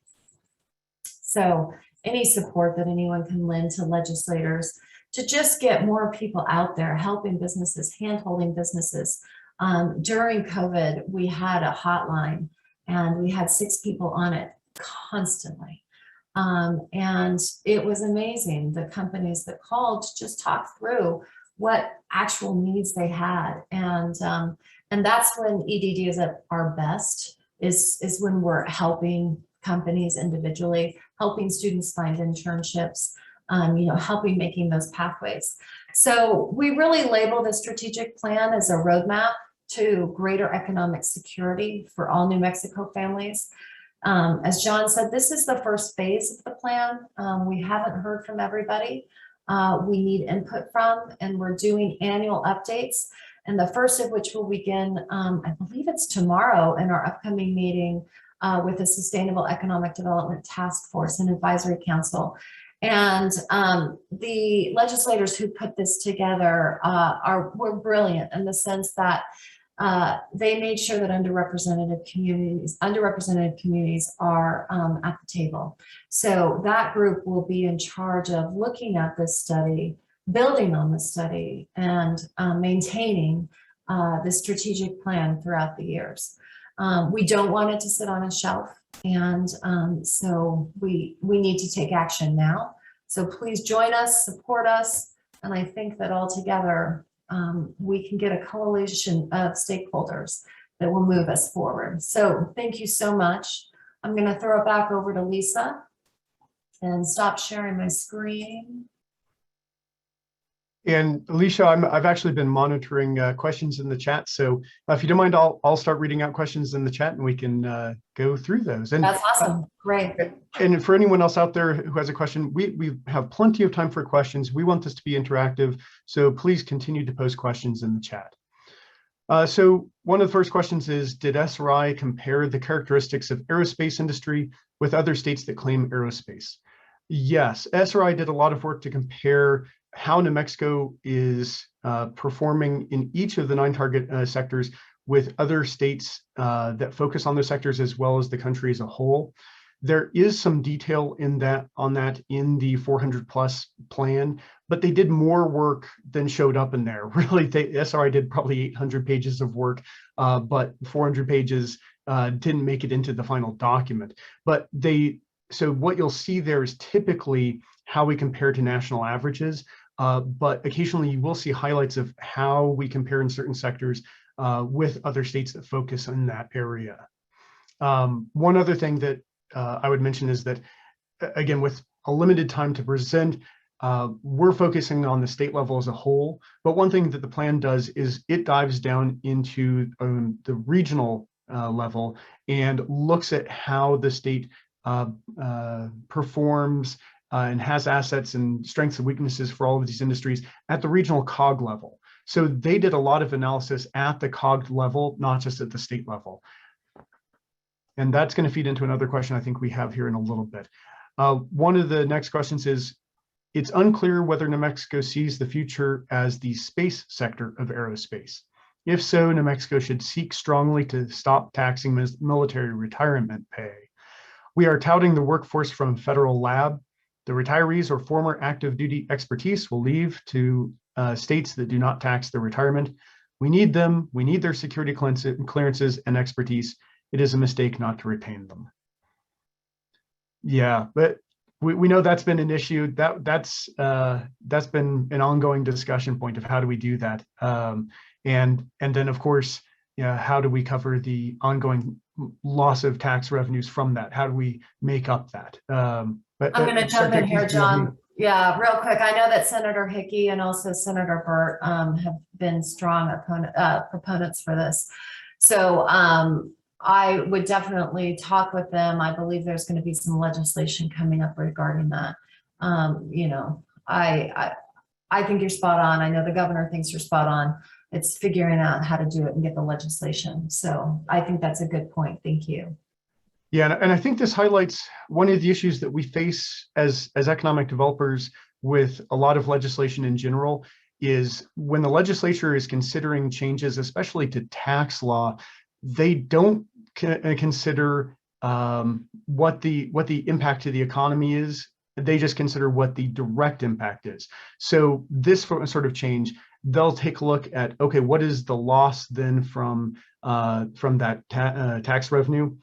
So any support that anyone can lend to legislators to just get more people out there helping businesses, hand-holding businesses. During COVID, we had a hotline and we had 6 people on it constantly. And it was amazing. The companies that called just talked through what actual needs they had. And that's when EDD is at our best, is when we're helping companies individually, helping students find internships, you know, helping making those pathways. So we really label the strategic plan as a roadmap to greater economic security for all New Mexico families. As John said, this is the first phase of the plan. We haven't heard from everybody. We need input from, and we're doing annual updates. And the first of which will begin, I believe it's tomorrow in our upcoming meeting with the Sustainable Economic Development Task Force and Advisory Council. And the legislators who put this together were brilliant in the sense that they made sure that underrepresented communities are at the table. So that group will be in charge of looking at this study, building on the study, and maintaining the strategic plan throughout the years. We don't want it to sit on a shelf, and so we need to take action now. So please join us, support us, and I think that all together we can get a coalition of stakeholders that will move us forward. So thank you so much. I'm going to throw it back over to Lisa and stop sharing my screen. And Alicia, I've actually been monitoring questions in the chat. So if you don't mind, I'll start reading out questions in the chat and we can go through those. And that's awesome. Great. And for anyone else out there who has a question, we have plenty of time for questions. We want this to be interactive. So please continue to post questions in the chat. So one of the first questions is, did SRI compare the characteristics of aerospace industry with other states that claim aerospace? Yes, SRI did a lot of work to compare how New Mexico is performing in each of the 9 target sectors with other states that focus on those sectors, as well as the country as a whole. There is some detail in that in the 400+ plan, but they did more work than showed up in there. Really, SRI did probably 800 pages of work, but 400 pages didn't make it into the final document. But so what you'll see there is typically how we compare to national averages, but occasionally you will see highlights of how we compare in certain sectors with other states that focus in that area. One other thing that I would mention is that, again, with a limited time to present, we're focusing on the state level as a whole. But one thing that the plan does is it dives down into the regional level and looks at how the state performs and has assets and strengths and weaknesses for all of these industries at the regional COG level. So they did a lot of analysis at the COG level, not just at the state level. And that's going to feed into another question I think we have here in a little bit. One of the next questions is, it's unclear whether New Mexico sees the future as the space sector of aerospace. If so, New Mexico should seek strongly to stop taxing military retirement pay. We are touting the workforce from federal lab. The retirees or former active duty expertise will leave to states that do not tax their retirement. We need them. We need their security clearances and expertise. It is a mistake not to retain them. Yeah, but we know that's been an issue. That's been an ongoing discussion point of how do we do that, and then of course, yeah, how do we cover the ongoing loss of tax revenues from that? How do we make up that? But I'm going to jump in here, John. Yeah, real quick. I know that Senator Hickey and also Senator Burt have been strong proponents for this. So I would definitely talk with them. I believe there's going to be some legislation coming up regarding that. You know, I think you're spot on. I know the governor thinks you're spot on. It's figuring out how to do it and get the legislation. So I think that's a good point. Thank you. Yeah, and I think this highlights one of the issues that we face as economic developers with a lot of legislation in general is when the legislature is considering changes, especially to tax law, they don't consider what the impact to the economy is. They just consider what the direct impact is. So this sort of change, they'll take a look at, okay, what is the loss then from that tax revenue?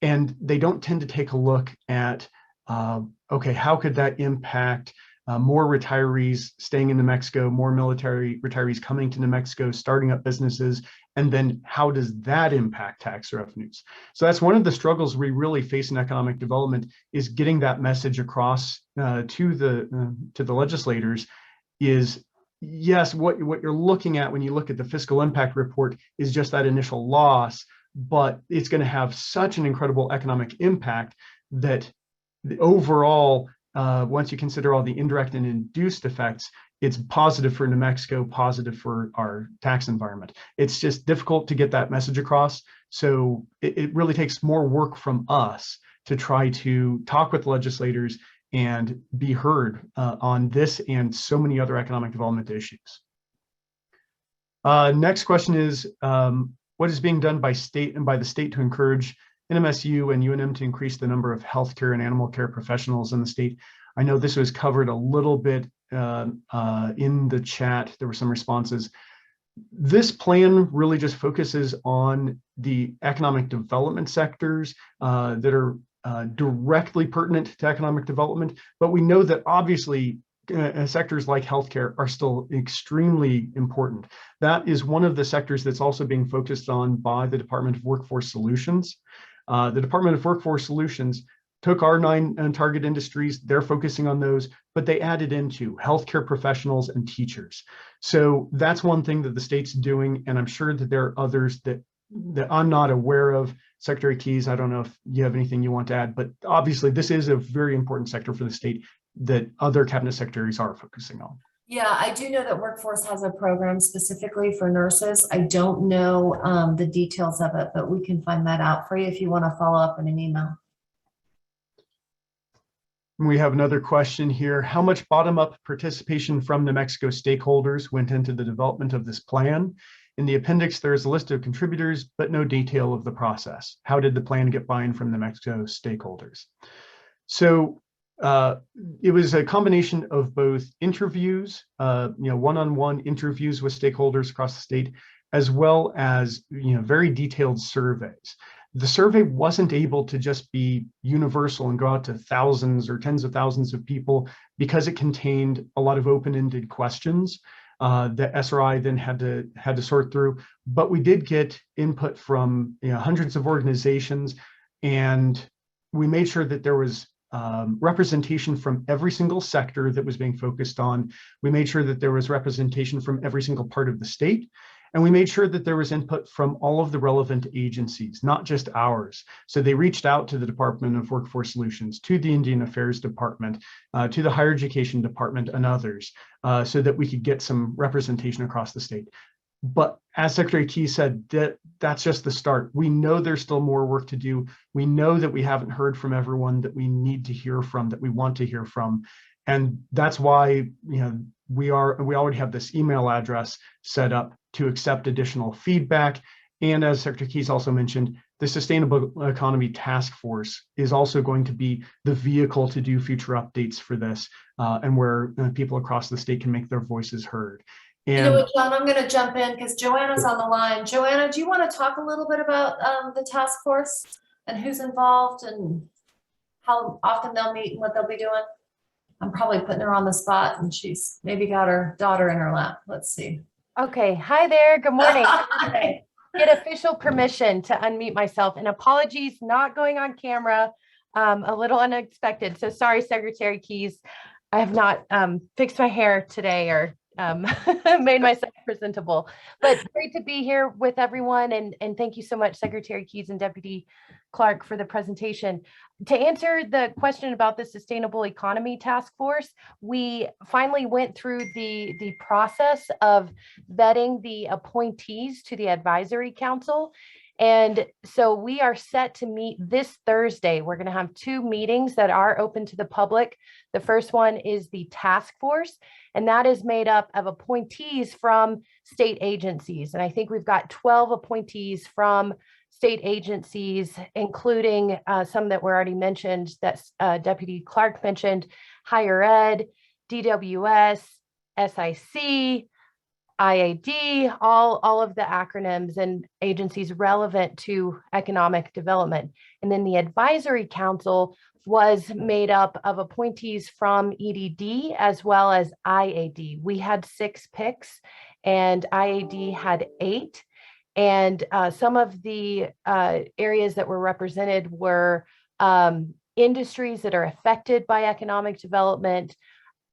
And they don't tend to take a look at, okay, how could that impact more retirees staying in New Mexico, more military retirees coming to New Mexico, starting up businesses, and then how does that impact tax revenues? So that's one of the struggles we really face in economic development, is getting that message across to the legislators is, yes, what you're looking at when you look at the fiscal impact report is just that initial loss, but it's going to have such an incredible economic impact that the overall, once you consider all the indirect and induced effects, it's positive for New Mexico, positive for our tax environment. It's just difficult to get that message across. So it really takes more work from us to try to talk with legislators and be heard on this and so many other economic development issues. Next question is, what is being done by the state to encourage NMSU and UNM to increase the number of healthcare and animal care professionals in the state? I know this was covered a little bit in the chat. There were some responses. This plan really just focuses on the economic development sectors that are directly pertinent to economic development, but we know that obviously sectors like healthcare are still extremely important. That is one of the sectors that's also being focused on by the Department of Workforce Solutions. The Department of Workforce Solutions took our 9 target industries, they're focusing on those, but they added into healthcare professionals and teachers. So that's one thing that the state's doing, and I'm sure that there are others that I'm not aware of. Secretary Keys, I don't know if you have anything you want to add, but obviously this is a very important sector for the state that other cabinet secretaries are focusing on. Yeah, I do know that Workforce has a program specifically for nurses. I don't know the details of it, but we can find that out for you if you want to follow up in an email. We have another question here. How much bottom-up participation from New Mexico stakeholders went into the development of this plan? In the appendix, there is a list of contributors, but no detail of the process. How did the plan get buy-in from New Mexico stakeholders? So it was a combination of both interviews, one-on-one interviews with stakeholders across the state, as well as very detailed surveys. The survey wasn't able to just be universal and go out to thousands or tens of thousands of people because it contained a lot of open-ended questions that SRI then had to sort through. But we did get input from hundreds of organizations, and we made sure that there was representation from every single sector that was being focused on. We made sure that there was representation from every single part of the state. And we made sure that there was input from all of the relevant agencies, not just ours. So they reached out to the Department of Workforce Solutions, to the Indian Affairs Department, to the Higher Education Department and others, so that we could get some representation across the state. But as Secretary Key said, that's just the start. We know there's still more work to do. We know that we haven't heard from everyone that we need to hear from, that we want to hear from. And that's why we already have this email address set up to accept additional feedback. And as Secretary Keyes also mentioned, the Sustainable Economy Task Force is also going to be the vehicle to do future updates for this, and where people across the state can make their voices heard. And you know what, John, I'm going to jump in because Joanna's on the line. Joanna, do you want to talk a little bit about the task force and who's involved and how often they'll meet and what they'll be doing? I'm probably putting her on the spot and she's maybe got her daughter in her lap. Let's see. Okay. Hi there. Good morning. Get official permission to unmute myself, and apologies not going on camera, a little unexpected. So sorry, Secretary Keyes. I have not fixed my hair today or made myself presentable, but great to be here with everyone. And thank you so much, Secretary Keyes and Deputy Clark, for the presentation. To answer the question about the Sustainable Economy Task Force, we finally went through the process of vetting the appointees to the Advisory Council. And so we are set to meet this Thursday. We're going to have 2 meetings that are open to the public. The first one is the task force, and that is made up of appointees from state agencies. And I think we've got 12 appointees from state agencies, including some that were already mentioned, that Deputy Clark mentioned: higher ed, DWS, SIC, IAD, all of the acronyms and agencies relevant to economic development. And then the Advisory Council was made up of appointees from EDD as well as IAD. We had 6 picks and IAD had 8. And some of the areas that were represented were industries that are affected by economic development,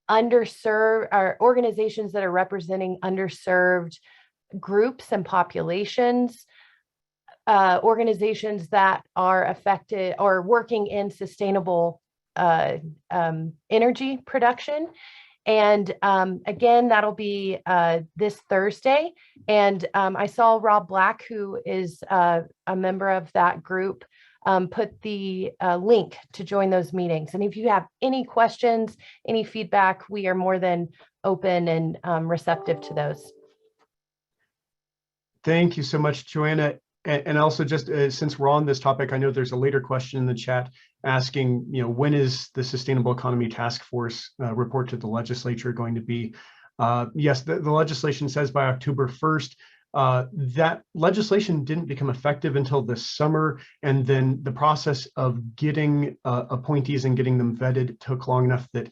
underserved, or organizations that are representing underserved groups and populations, organizations that are affected or working in sustainable energy production. And again, that'll be this Thursday. And I saw Rob Black, who is a member of that group, put the link to join those meetings. And if you have any questions, any feedback, we are more than open and receptive to those. thank you so much, Joanna. And also, just since we're on this topic, I know there's a later question in the chat asking, when is the Sustainable Economy Task Force report to the legislature going to be? Yes, the legislation says by October 1st. That legislation didn't become effective until this summer, and then the process of getting appointees and getting them vetted took long enough that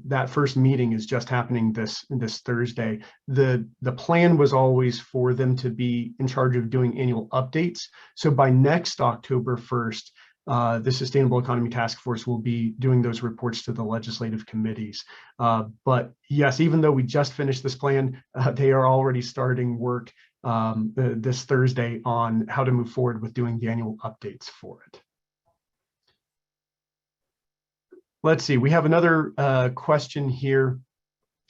that first meeting is just happening this Thursday. The plan was always for them to be in charge of doing annual updates. So by next October 1st, the Sustainable Economy Task Force will be doing those reports to the legislative committees. But yes, even though we just finished this plan, they are already starting work this Thursday on how to move forward with doing the annual updates for it. let's see, we have another question here.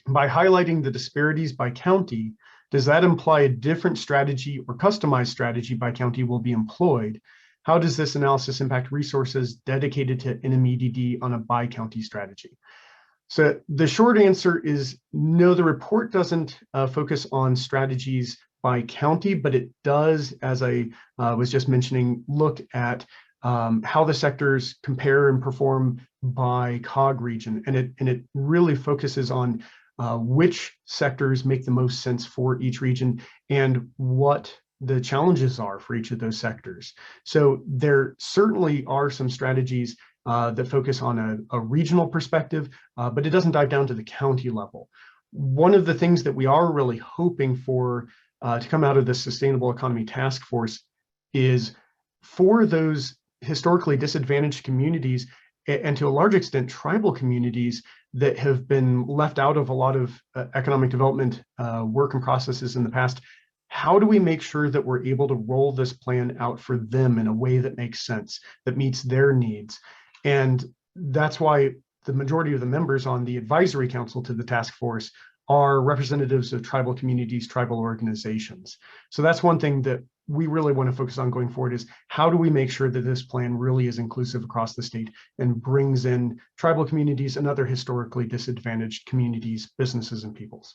By highlighting the disparities by county, does that imply a different strategy or customized strategy by county will be employed? How does this analysis impact resources dedicated to NMEDD on a by-county strategy? So the short answer is no, the report doesn't focus on strategies by county, but it does, as I was just mentioning, look at how the sectors compare and perform by COG region. And it really focuses on which sectors make the most sense for each region and what the challenges are for each of those sectors. So there certainly are some strategies that focus on a regional perspective, but it doesn't dive down to the county level. One of the things that we are really hoping for to come out of the Sustainable Economy Task Force is for those historically disadvantaged communities, and to a large extent tribal communities that have been left out of a lot of economic development work and processes in the past. How do we make sure that we're able to roll this plan out for them in a way that makes sense, that meets their needs? And that's why the majority of the members on the advisory council to the task force are representatives of tribal communities, tribal organizations. So that's one thing that we really want to focus on going forward is how do we make sure that this plan really is inclusive across the state and brings in tribal communities and other historically disadvantaged communities, businesses, and peoples.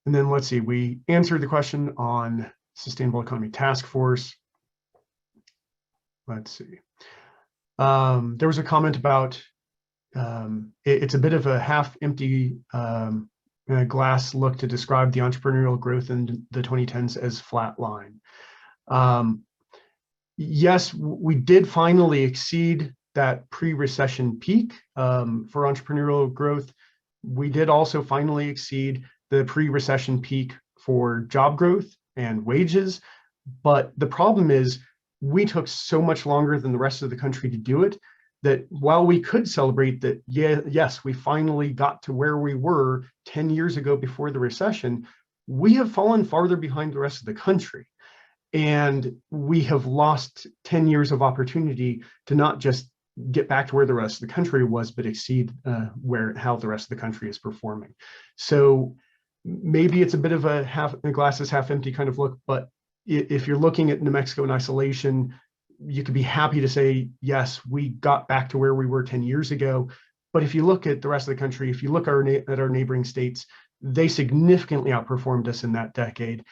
And then let's see, we answered the question on Sustainable Economy Task Force. Let's see. There was a comment about it's a bit of a half-empty glass look to describe the entrepreneurial growth in the 2010s as flatline. Yes, we did finally exceed that pre-recession peak for entrepreneurial growth. We did also finally exceed the pre-recession peak for job growth and wages. But the problem is we took so much longer than the rest of the country to do it, that while we could celebrate that, yes, we finally got to where we were 10 years ago before the recession, we have fallen farther behind the rest of the country. And we have lost 10 years of opportunity to not just get back to where the rest of the country was, but exceed how the rest of the country is performing. So maybe it's a bit of a glass is half empty kind of look, but if you're looking at New Mexico in isolation, you could be happy to say, yes, we got back to where we were 10 years ago. But if you look at the rest of the country, if you look at our neighboring states, they significantly outperformed us in that decade.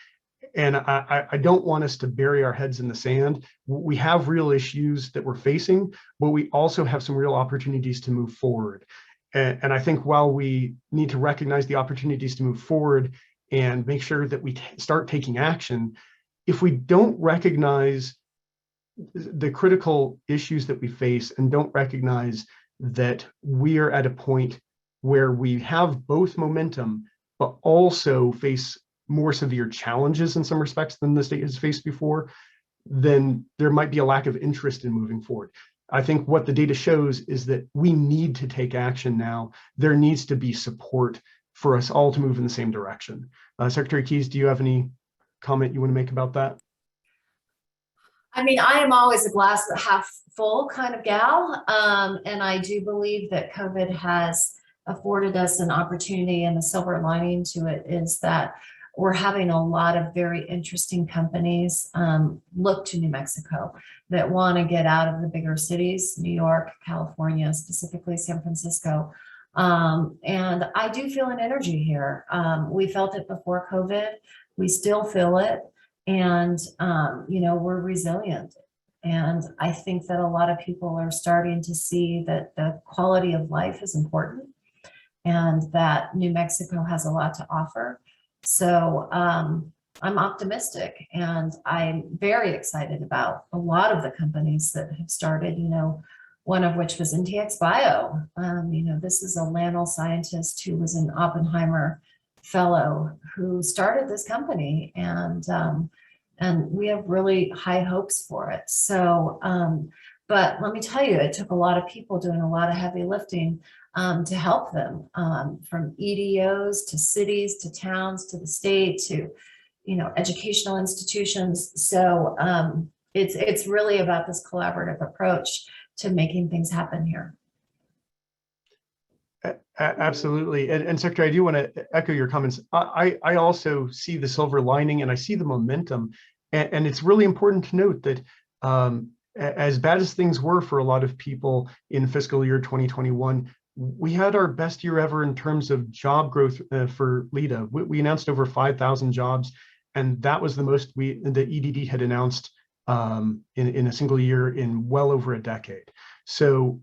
And I don't want us to bury our heads in the sand. We have real issues that we're facing, but we also have some real opportunities to move forward. And I think while we need to recognize the opportunities to move forward and make sure that we start taking action, if we don't recognize the critical issues that we face and don't recognize that we are at a point where we have both momentum, but also face more severe challenges in some respects than the state has faced before, then there might be a lack of interest in moving forward. I think what the data shows is that we need to take action now. There needs to be support for us all to move in the same direction. Secretary Keyes, do you have any comment you want to make about that? I mean, I am always a glass half full kind of gal. And I do believe that COVID has afforded us an opportunity, and the silver lining to it is that we're having a lot of very interesting companies look to New Mexico that want to get out of the bigger cities, New York, California, specifically San Francisco. And I do feel an energy here. We felt it before COVID. We still feel it. And, you know, we're resilient. And I think that a lot of people are starting to see that the quality of life is important and that New Mexico has a lot to offer. So I'm optimistic, and I'm very excited about a lot of the companies that have started, you know, one of which was NTX Bio. You know, this is a Lanel scientist who was an Oppenheimer fellow who started this company, and we have really high hopes for it. So, but let me tell you, it took a lot of people doing a lot of heavy lifting to help them, from EDOs to cities to towns to the state to, you know, educational institutions. So it's really about this collaborative approach to making things happen here. Absolutely. And Secretary, I do want to echo your comments. I also see the silver lining and I see the momentum. And it's really important to note that as bad as things were for a lot of people in fiscal year 2021, we had our best year ever in terms of job growth for LEDA. We announced over 5,000 jobs, and that was the most the EDD had announced in a single year in well over a decade. So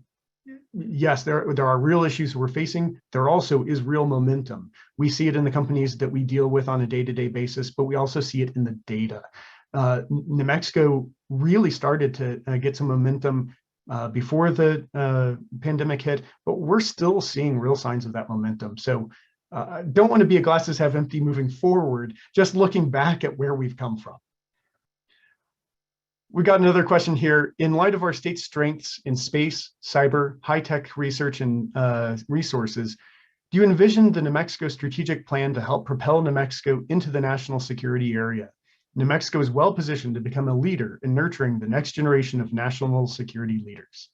yes, there are real issues we're facing. There also is real momentum. We see it in the companies that we deal with on a day-to-day basis, but we also see it in the data. New Mexico really started to get some momentum before the pandemic hit, but we're still seeing real signs of that momentum. So don't want to be a glasses half empty moving forward, just looking back at where we've come from. We got another question here. In light of our state's strengths in space, cyber, high-tech research, and resources, do you envision the New Mexico strategic plan to help propel New Mexico into the national security area? New Mexico is well positioned to become a leader in nurturing the next generation of national security leaders.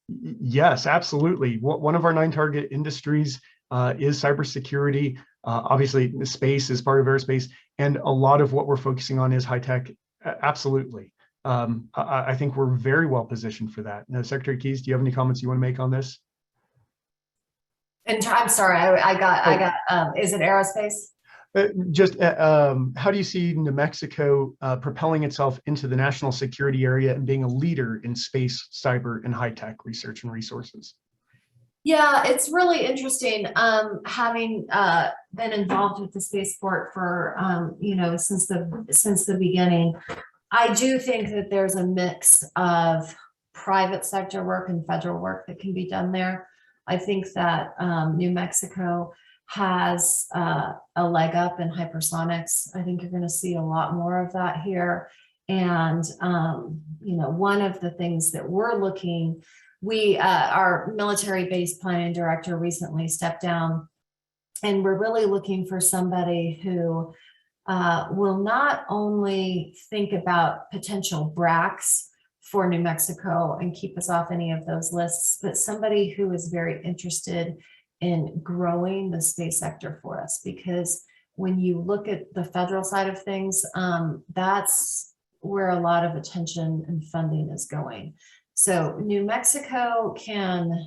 Yes, absolutely. One of our 9 target industries is cybersecurity. Obviously, space is part of aerospace, and a lot of what we're focusing on is high tech. Absolutely. I think we're very well positioned for that. Now, Secretary Keyes, do you have any comments you want to make on this? And I'm sorry, I got, is it aerospace? How do you see New Mexico propelling itself into the national security area and being a leader in space, cyber, and high-tech research and resources? Yeah, it's really interesting having been involved with the spaceport for since the beginning. I do think that there's a mix of private sector work and federal work that can be done there. I think that New Mexico has a leg up in hypersonics. I think you're going to see a lot more of that here. And one of the things that we're looking, our military base planning director recently stepped down, and we're really looking for somebody who will not only think about potential BRACs for New Mexico and keep us off any of those lists, but somebody who is very interested in growing the space sector for us. Because when you look at the federal side of things, that's where a lot of attention and funding is going. So New Mexico can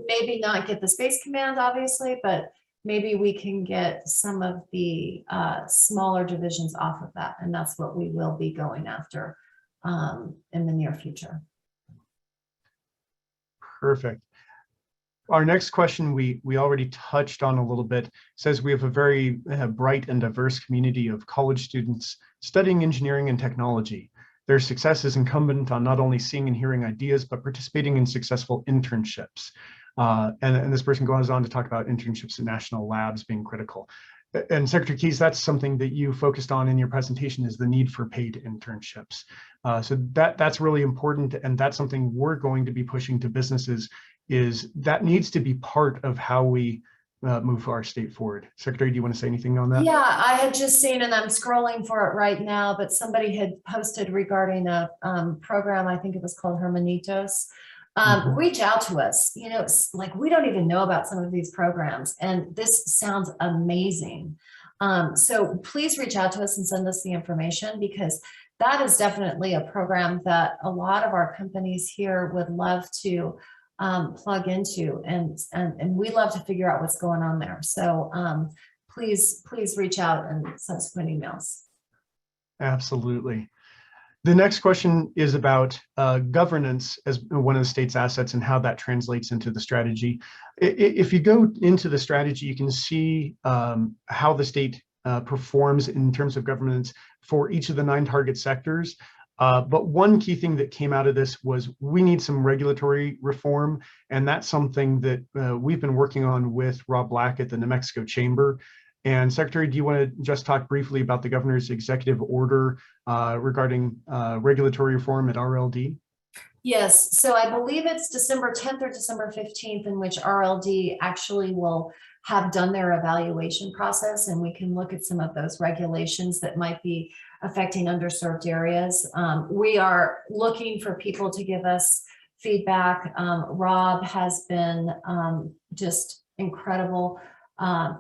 maybe not get the Space Command, obviously, but maybe we can get some of the smaller divisions off of that. And that's what we will be going after in the near future. Perfect. Our next question we already touched on a little bit. Says we have a very bright and diverse community of college students studying engineering and technology. Their success is incumbent on not only seeing and hearing ideas, but participating in successful internships. And this person goes on to talk about internships in national labs being critical. And Secretary Keyes, that's something that you focused on in your presentation, is the need for paid internships. So that's really important, and that's something we're going to be pushing to businesses, is that needs to be part of how we move our state forward. Secretary, do you want to say anything on that? Yeah, I had just seen, and I'm scrolling for it right now, but somebody had posted regarding a program, I think it was called Hermanitos. Reach out to us. It's like we don't even know about some of these programs, and this sounds amazing. So please reach out to us and send us the information, because that is definitely a program that a lot of our companies here would love to plug into, and we love to figure out what's going on there. So please reach out and subsequent emails. Absolutely. The next question is about governance as one of the state's assets and how that translates into the strategy. If you go into the strategy, you can see how the state performs in terms of governance for each of the 9 target sectors. But one key thing that came out of this was we need some regulatory reform, and that's something that we've been working on with Rob Black at the New Mexico Chamber. And Secretary, do you want to just talk briefly about the governor's executive order regarding regulatory reform at RLD? Yes, so I believe it's December 10th or December 15th in which RLD actually will have done their evaluation process, and we can look at some of those regulations that might be affecting underserved areas. We are looking for people to give us feedback. Rob has been just incredible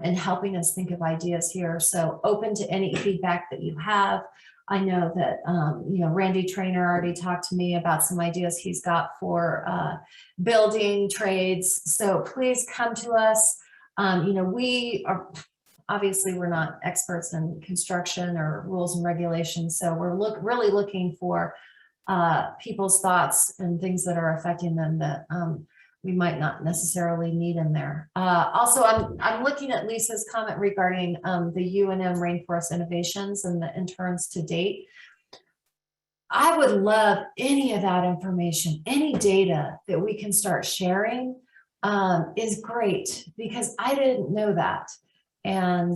in helping us think of ideas here. So open to any feedback that you have. I know that, Randy Trainer already talked to me about some ideas he's got for building trades. So please come to us. We are, obviously we're not experts in construction or rules and regulations. So we're really looking for people's thoughts and things that are affecting them that we might not necessarily need in there. Also, I'm looking at Lisa's comment regarding the UNM Rainforest innovations and the interns to date. I would love any of that information, any data that we can start sharing is great, because I didn't know that. And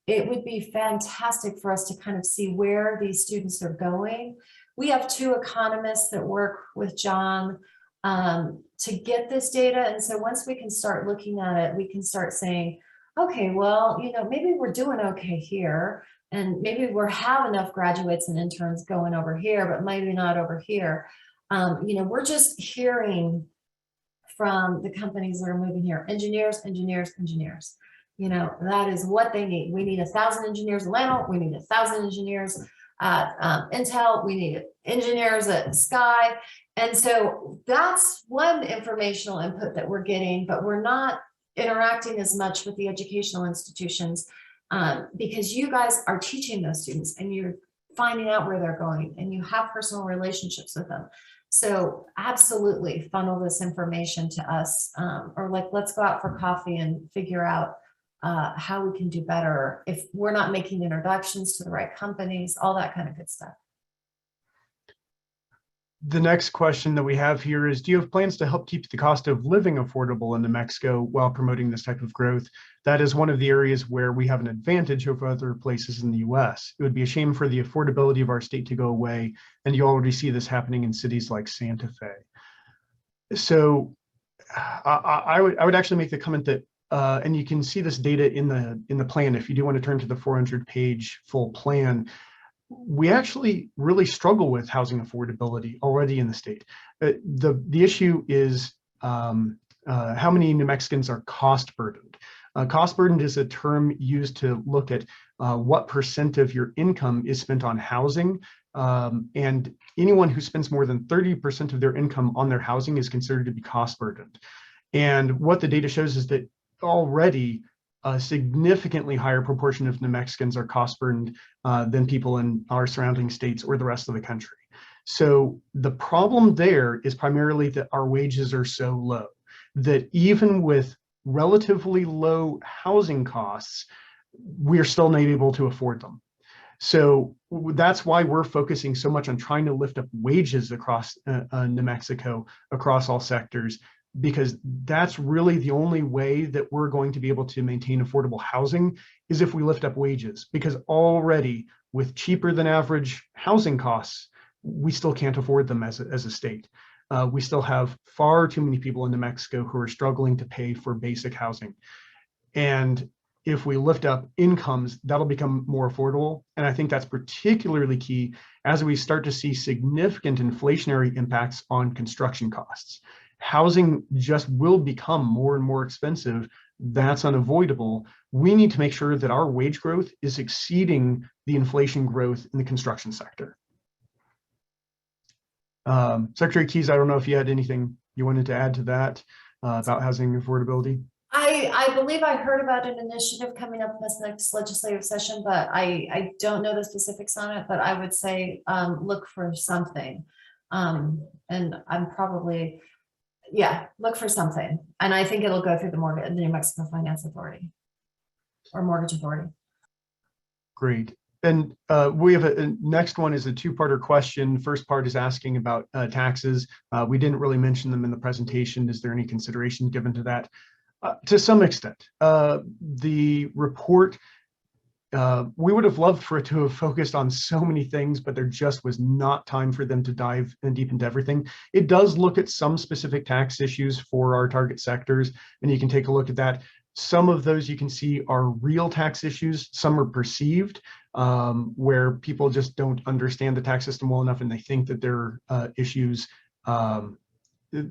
it would be fantastic for us to kind of see where these students are going. We have 2 economists that work with John to get this data. And so once we can start looking at it, we can start saying, okay, well, maybe we're doing okay here. And maybe we have enough graduates and interns going over here, but maybe not over here. We're just hearing from the companies that are moving here, engineers. That is what they need. We need 1,000 engineers at Atlanta. We need 1,000 engineers at Intel. We need engineers at Sky. And so that's one informational input that we're getting, but we're not interacting as much with the educational institutions because you guys are teaching those students and you're finding out where they're going and you have personal relationships with them. So absolutely funnel this information to us, or let's go out for coffee and figure out how we can do better if we're not making introductions to the right companies, all that kind of good stuff. The next question that we have here is, do you have plans to help keep the cost of living affordable in New Mexico while promoting this type of growth? That is one of the areas where we have an advantage over other places in the US. It would be a shame for the affordability of our state to go away, and you already see this happening in cities like Santa Fe. So I would actually make the comment that, and you can see this data in the plan, if you do want to turn to the 400-page full plan, we actually really struggle with housing affordability already in the state. The issue is how many New Mexicans are cost burdened. Cost burdened is a term used to look at what % of your income is spent on housing. And anyone who spends more than 30% of their income on their housing is considered to be cost burdened. And what the data shows is that already a significantly higher proportion of New Mexicans are cost burdened than people in our surrounding states or the rest of the country. So the problem there is primarily that our wages are so low that even with relatively low housing costs, we're still not able to afford them. So that's why we're focusing so much on trying to lift up wages across New Mexico, across all sectors, because that's really the only way that we're going to be able to maintain affordable housing is if we lift up wages, because already with cheaper than average housing costs, we still can't afford them as a state. We still have far too many people in New Mexico who are struggling to pay for basic housing. And if we lift up incomes, that'll become more affordable. And I think that's particularly key as we start to see significant inflationary impacts on construction costs. Housing just will become more and more expensive. That's unavoidable. We need to make sure that our wage growth is exceeding the inflation growth in the construction sector. Secretary Keyes, I don't know if you had anything you wanted to add to that about housing affordability. I believe I heard about an initiative coming up in this next legislative session, but I don't know the specifics on it, but I would say look for something. And I'm probably, yeah, look for something. And I think it'll go through the New Mexico Finance Authority or Mortgage Authority. Great. And we have a next one is a two-parter question. First part is asking about taxes. We didn't really mention them in the presentation. Is there any consideration given to that? To some extent, the report, we would have loved for it to have focused on so many things, but there just was not time for them to dive deep into everything. It does look at some specific tax issues for our target sectors, and you can take a look at that. Some of those you can see are real tax issues. Some are perceived, where people just don't understand the tax system well enough and they think that there are issues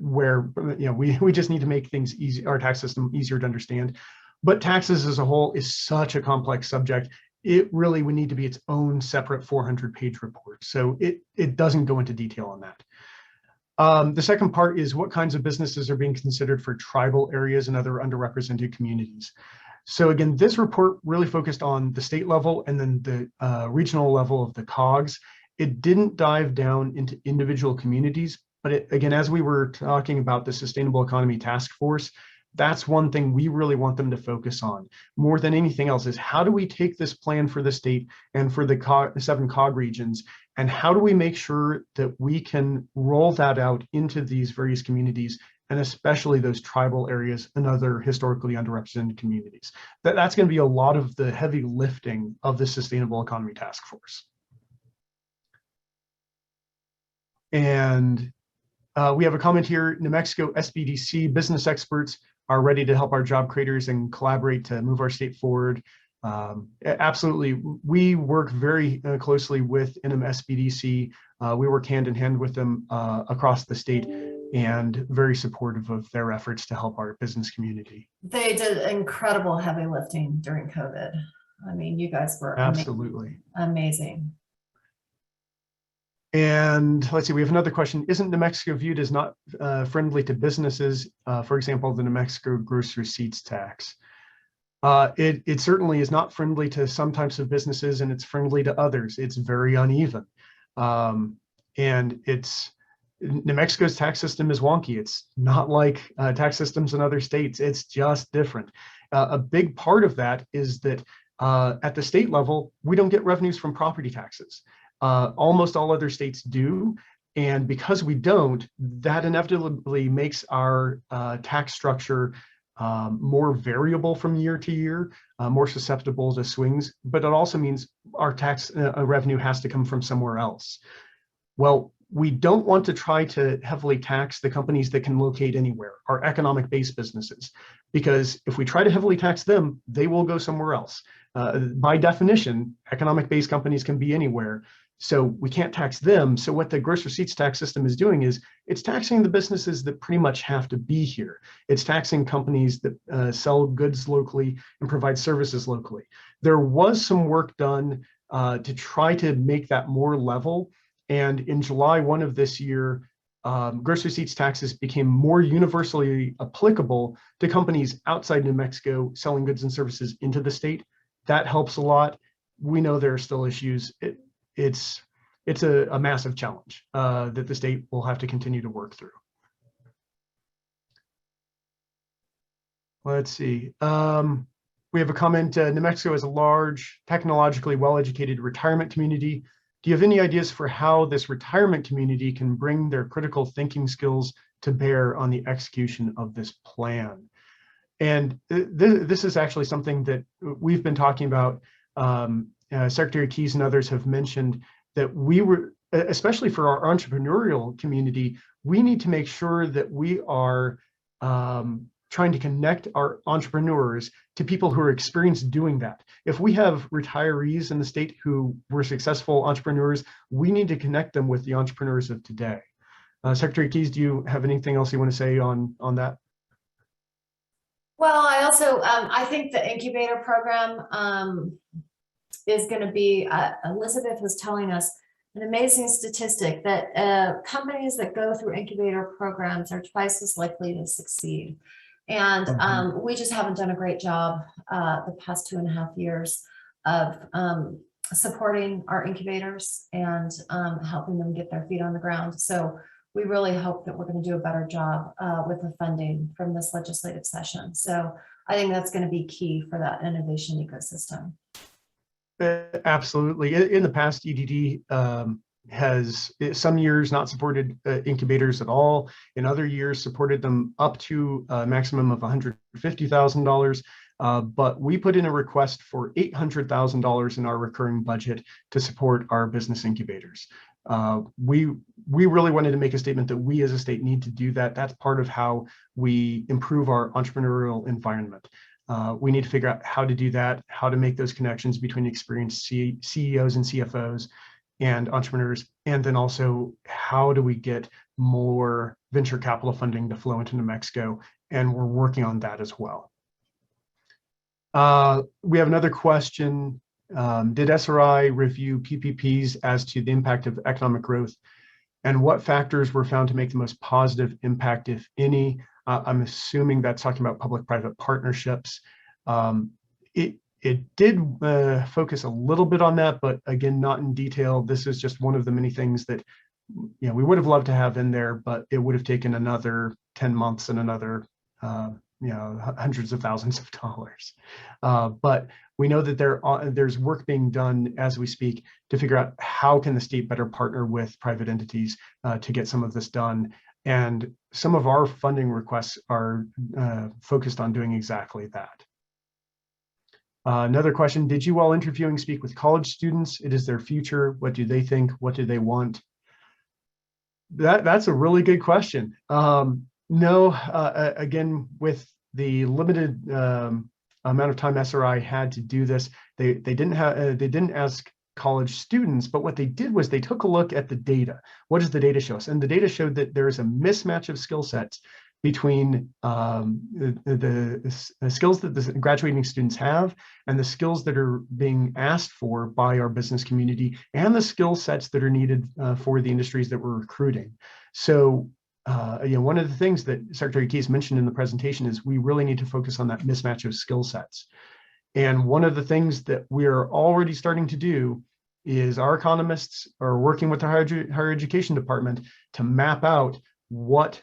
where we just need to make things easy, our tax system easier to understand. But taxes as a whole is such a complex subject. It really would need to be its own separate 400-page report. So it doesn't go into detail on that. The second part is what kinds of businesses are being considered for tribal areas and other underrepresented communities. So again, this report really focused on the state level and then the regional level of the COGS. It didn't dive down into individual communities, but again, as we were talking about the Sustainable Economy Task Force, that's one thing we really want them to focus on more than anything else, is how do we take this plan for the state and for the 7 COG regions, and how do we make sure that we can roll that out into these various communities, and especially those tribal areas and other historically underrepresented communities. That's going to be a lot of the heavy lifting of the Sustainable Economy Task Force. And we have a comment here: New Mexico SBDC business experts are ready to help our job creators and collaborate to move our state forward. Absolutely, we work very closely with SBDC. We work hand in hand with them across the state, and very supportive of their efforts to help our business community. They did incredible heavy lifting during COVID. I mean, you guys were absolutely amazing. And let's see, we have another question. Isn't New Mexico viewed as not friendly to businesses? For example, the New Mexico gross receipts tax. It certainly is not friendly to some types of businesses, and it's friendly to others. It's very uneven. And New Mexico's tax system is wonky. It's not like tax systems in other states. It's just different. A big part of that is that at the state level, we don't get revenues from property taxes. Almost all other states do. And because we don't, that inevitably makes our tax structure more variable from year to year, more susceptible to swings, but it also means our tax revenue has to come from somewhere else. Well, we don't want to try to heavily tax the companies that can locate anywhere, our economic-based businesses, because if we try to heavily tax them, they will go somewhere else. By definition, economic-based companies can be anywhere, so we can't tax them. So what the gross receipts tax system is doing is it's taxing the businesses that pretty much have to be here. It's taxing companies that sell goods locally and provide services locally. There was some work done to try to make that more level. And in July 1 of this year, gross receipts taxes became more universally applicable to companies outside New Mexico selling goods and services into the state. That helps a lot. We know there are still issues. It's a massive challenge that the state will have to continue to work through. Let's see. We have a comment. New Mexico is a large, technologically well-educated retirement community. Do you have any ideas for how this retirement community can bring their critical thinking skills to bear on the execution of this plan? And this is actually something that we've been talking about. Secretary Keyes and others have mentioned that we were, especially for our entrepreneurial community, we need to make sure that we are trying to connect our entrepreneurs to people who are experienced doing that. If we have retirees in the state who were successful entrepreneurs, we need to connect them with the entrepreneurs of today. Secretary Keyes, do you have anything else you want to say on that? Well, I also, I think the incubator program is going to be, Elizabeth was telling us an amazing statistic that companies that go through incubator programs are twice as likely to succeed. And we just haven't done a great job the past 2.5 years of supporting our incubators and helping them get their feet on the ground. So we really hope that we're going to do a better job with the funding from this legislative session. So I think that's going to be key for that innovation ecosystem. Absolutely. In the past, EDD has some years not supported incubators at all. In other years, supported them up to a maximum of $150,000. But we put in a request for $800,000 in our recurring budget to support our business incubators. We really wanted to make a statement that we as a state need to do that. That's part of how we improve our entrepreneurial environment. We need to figure out how to do that, how to make those connections between experienced CEOs and CFOs and entrepreneurs, and then also how do we get more venture capital funding to flow into New Mexico, and we're working on that as well. We have another question. Did SRI review PPPs as to the impact of economic growth, and what factors were found to make the most positive impact, if any? I'm assuming that's talking about public-private partnerships. It did focus a little bit on that, but again, not in detail. This is just one of the many things that we would have loved to have in there, but it would have taken another 10 months and another hundreds of thousands of dollars. But we know that there's work being done as we speak to figure out how can the state better partner with private entities to get some of this done. And some of our funding requests are focused on doing exactly that. Another question, did you all interviewing speak with college students? It is their future. What do they think? What do they want? That's a really good question. No, again, with the limited amount of time SRI had to do this, they didn't ask college students, but what they did was they took a look at the data. What does the data show us? And the data showed that there is a mismatch of skill sets between the skills that the graduating students have and the skills that are being asked for by our business community and the skill sets that are needed for the industries that we're recruiting. So one of the things that Secretary Keyes mentioned in the presentation is we really need to focus on that mismatch of skill sets. And one of the things that we're already starting to do is our economists are working with the higher education department to map out what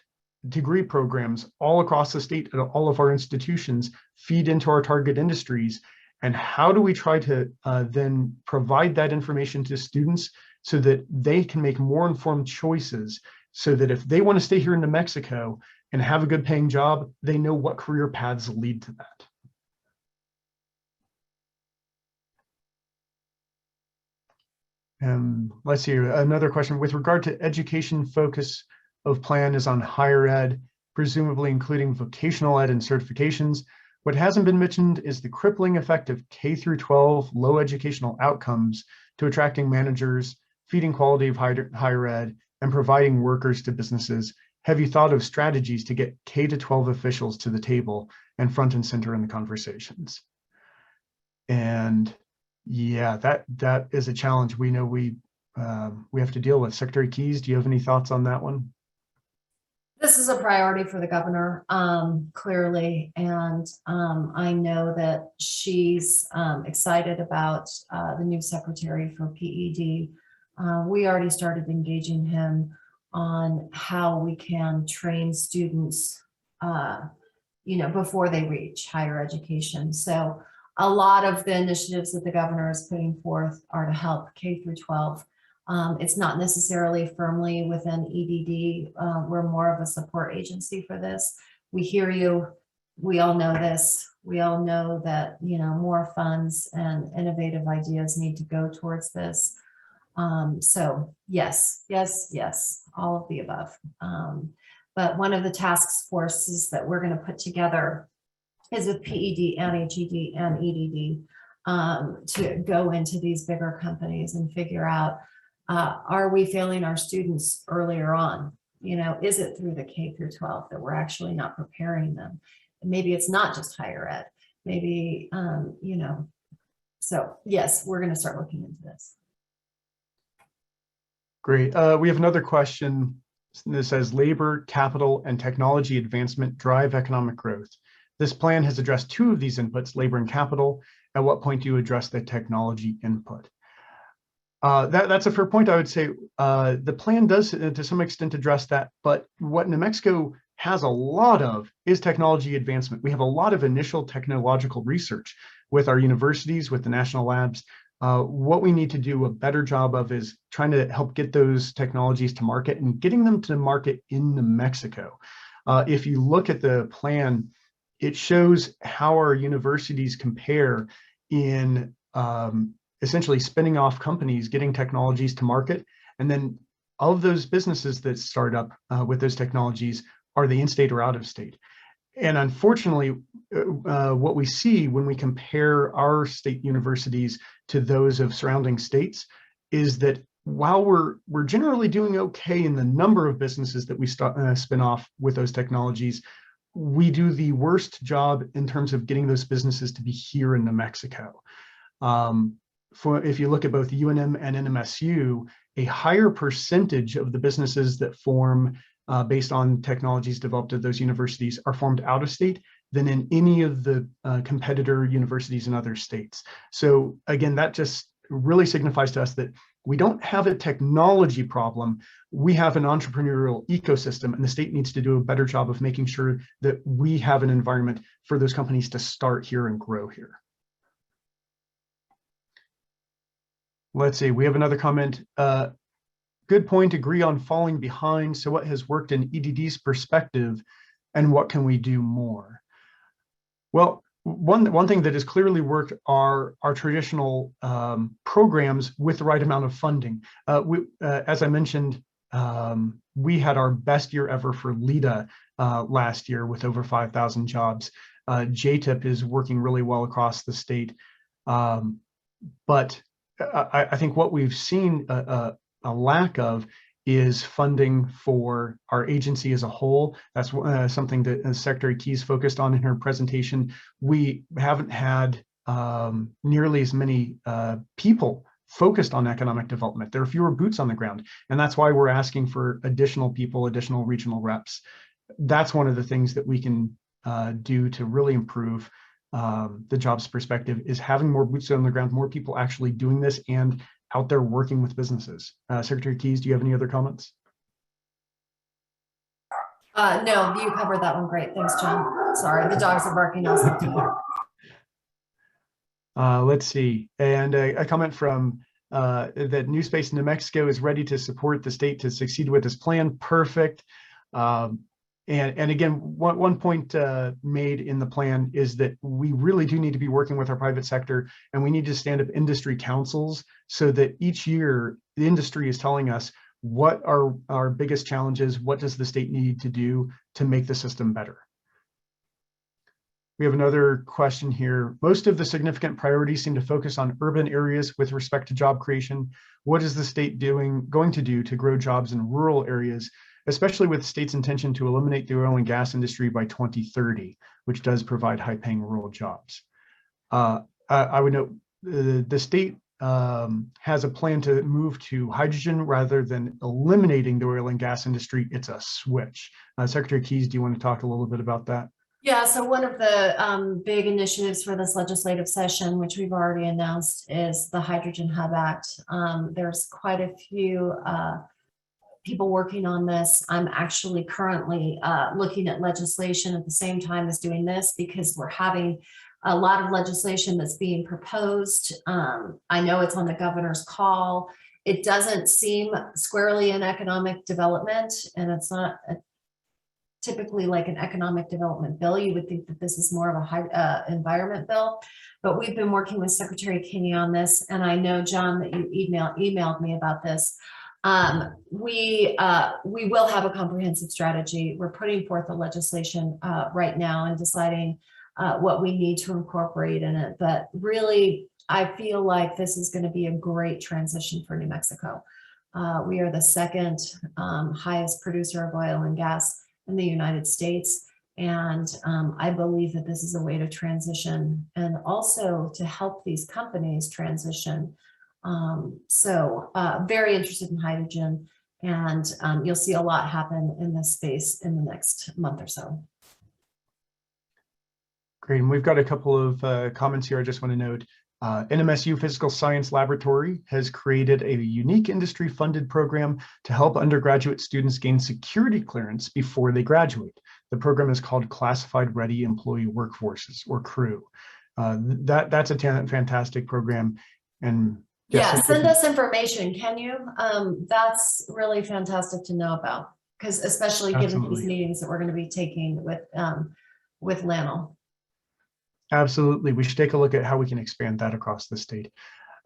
degree programs all across the state at all of our institutions feed into our target industries, and how do we try to then provide that information to students so that they can make more informed choices, so that if they want to stay here in New Mexico and have a good paying job, they know what career paths lead to that. Let's see, another question. With regard to education, focus of plan is on higher ed, presumably including vocational ed and certifications. What hasn't been mentioned is the crippling effect of K through 12 low educational outcomes to attracting managers, feeding quality of higher ed, and providing workers to businesses. Have you thought of strategies to get K to 12 officials to the table and front and center in the conversations? And yeah, that is a challenge we know we have to deal with. Secretary Keyes, do you have any thoughts on that one? This is a priority for the governor, clearly, and I know that she's excited about the new secretary for PED. We already started engaging him on how we can train students, before they reach higher education. So a lot of the initiatives that the governor is putting forth are to help K through 12. It's not necessarily firmly within EDD. We're more of a support agency for this. We hear you. We all know this. We all know that, more funds and innovative ideas need to go towards this. So yes, all of the above. But one of the task forces that we're going to put together is with PED and HED and EDD to go into these bigger companies and figure out, are we failing our students earlier on? Is it through the K through 12 that we're actually not preparing them? And maybe it's not just higher ed, maybe, so yes, we're going to start looking into this. Great. We have another question that says labor, capital, and technology advancement drive economic growth. This plan has addressed two of these inputs, labor and capital. At what point do you address the technology input? That's a fair point. I would say the plan does to some extent address that, but what New Mexico has a lot of is technology advancement. We have a lot of initial technological research with our universities, with the national labs. What we need to do a better job of is trying to help get those technologies to market and getting them to market in New Mexico. If you look at the plan, it shows how our universities compare in essentially spinning off companies, getting technologies to market. And then of those businesses that start up with those technologies, are they in-state or out of state? And unfortunately, what we see when we compare our state universities to those of surrounding states is that while we're generally doing okay in the number of businesses that we spin off with those technologies, we do the worst job in terms of getting those businesses to be here in New Mexico. If you look at both UNM and NMSU, a higher percentage of the businesses that form based on technologies developed at those universities are formed out of state than in any of the competitor universities in other states. So again, that just really signifies to us that we don't have a technology problem. We have an entrepreneurial ecosystem, and the state needs to do a better job of making sure that we have an environment for those companies to start here and grow here. Let's see, we have another comment. Good point, agree on falling behind. So what has worked in EDD's perspective, and what can we do more? Well, one thing that has clearly worked are our traditional programs with the right amount of funding. As I mentioned, we had our best year ever for LEDA last year with over 5,000 jobs. JTIP is working really well across the state. But I think what we've seen a lack of is funding for our agency as a whole. That's something that Secretary Keyes focused on in her presentation. We haven't had nearly as many people focused on economic development. There are fewer boots on the ground, and that's why we're asking for additional people, additional regional reps. That's one of the things that we can do to really improve the jobs perspective, is having more boots on the ground, more people actually doing this and out there working with businesses. Secretary Keyes, do you have any other comments? No, you covered that one great. Thanks, John. Sorry, the dogs are barking also. Let's see, and a comment from that New Space New Mexico is ready to support the state to succeed with this plan. Perfect. And again, one point made in the plan is that we really do need to be working with our private sector, and we need to stand up industry councils so that each year the industry is telling us what are our biggest challenges, what does the state need to do to make the system better. We have another question here. Most of the significant priorities seem to focus on urban areas with respect to job creation. What is the state going to do to grow jobs in rural areas, especially with the state's intention to eliminate the oil and gas industry by 2030, which does provide high-paying rural jobs? I would note the state has a plan to move to hydrogen rather than eliminating the oil and gas industry. It's a switch. Secretary Keyes, do you want to talk a little bit about that? Yeah, so one of the big initiatives for this legislative session, which we've already announced, is the Hydrogen Hub Act. There's quite a few people working on this. I'm actually currently looking at legislation at the same time as doing this, because we're having a lot of legislation that's being proposed. I know it's on the governor's call. It doesn't seem squarely in economic development, and it's not typically like an economic development bill. You would think that this is more of a high environment bill, but we've been working with Secretary Kinney on this, and I know, John, that you emailed me about this. We will have a comprehensive strategy. We're putting forth the legislation right now and deciding what we need to incorporate in it. But really, I feel like this is going to be a great transition for New Mexico. We are the second highest producer of oil and gas in the United States. And I believe that this is a way to transition and also to help these companies transition. Very interested in hydrogen, and you'll see a lot happen in this space in the next month or so. Great, and we've got a couple of comments here I just want to note. NMSU Physical Science Laboratory has created a unique industry-funded program to help undergraduate students gain security clearance before they graduate. The program is called Classified Ready Employee Workforces, or CREW. That's a fantastic program. And yeah, send us information, can you? That's really fantastic to know about, because especially given these meetings that we're going to be taking with LANL. Absolutely. We should take a look at how we can expand that across the state.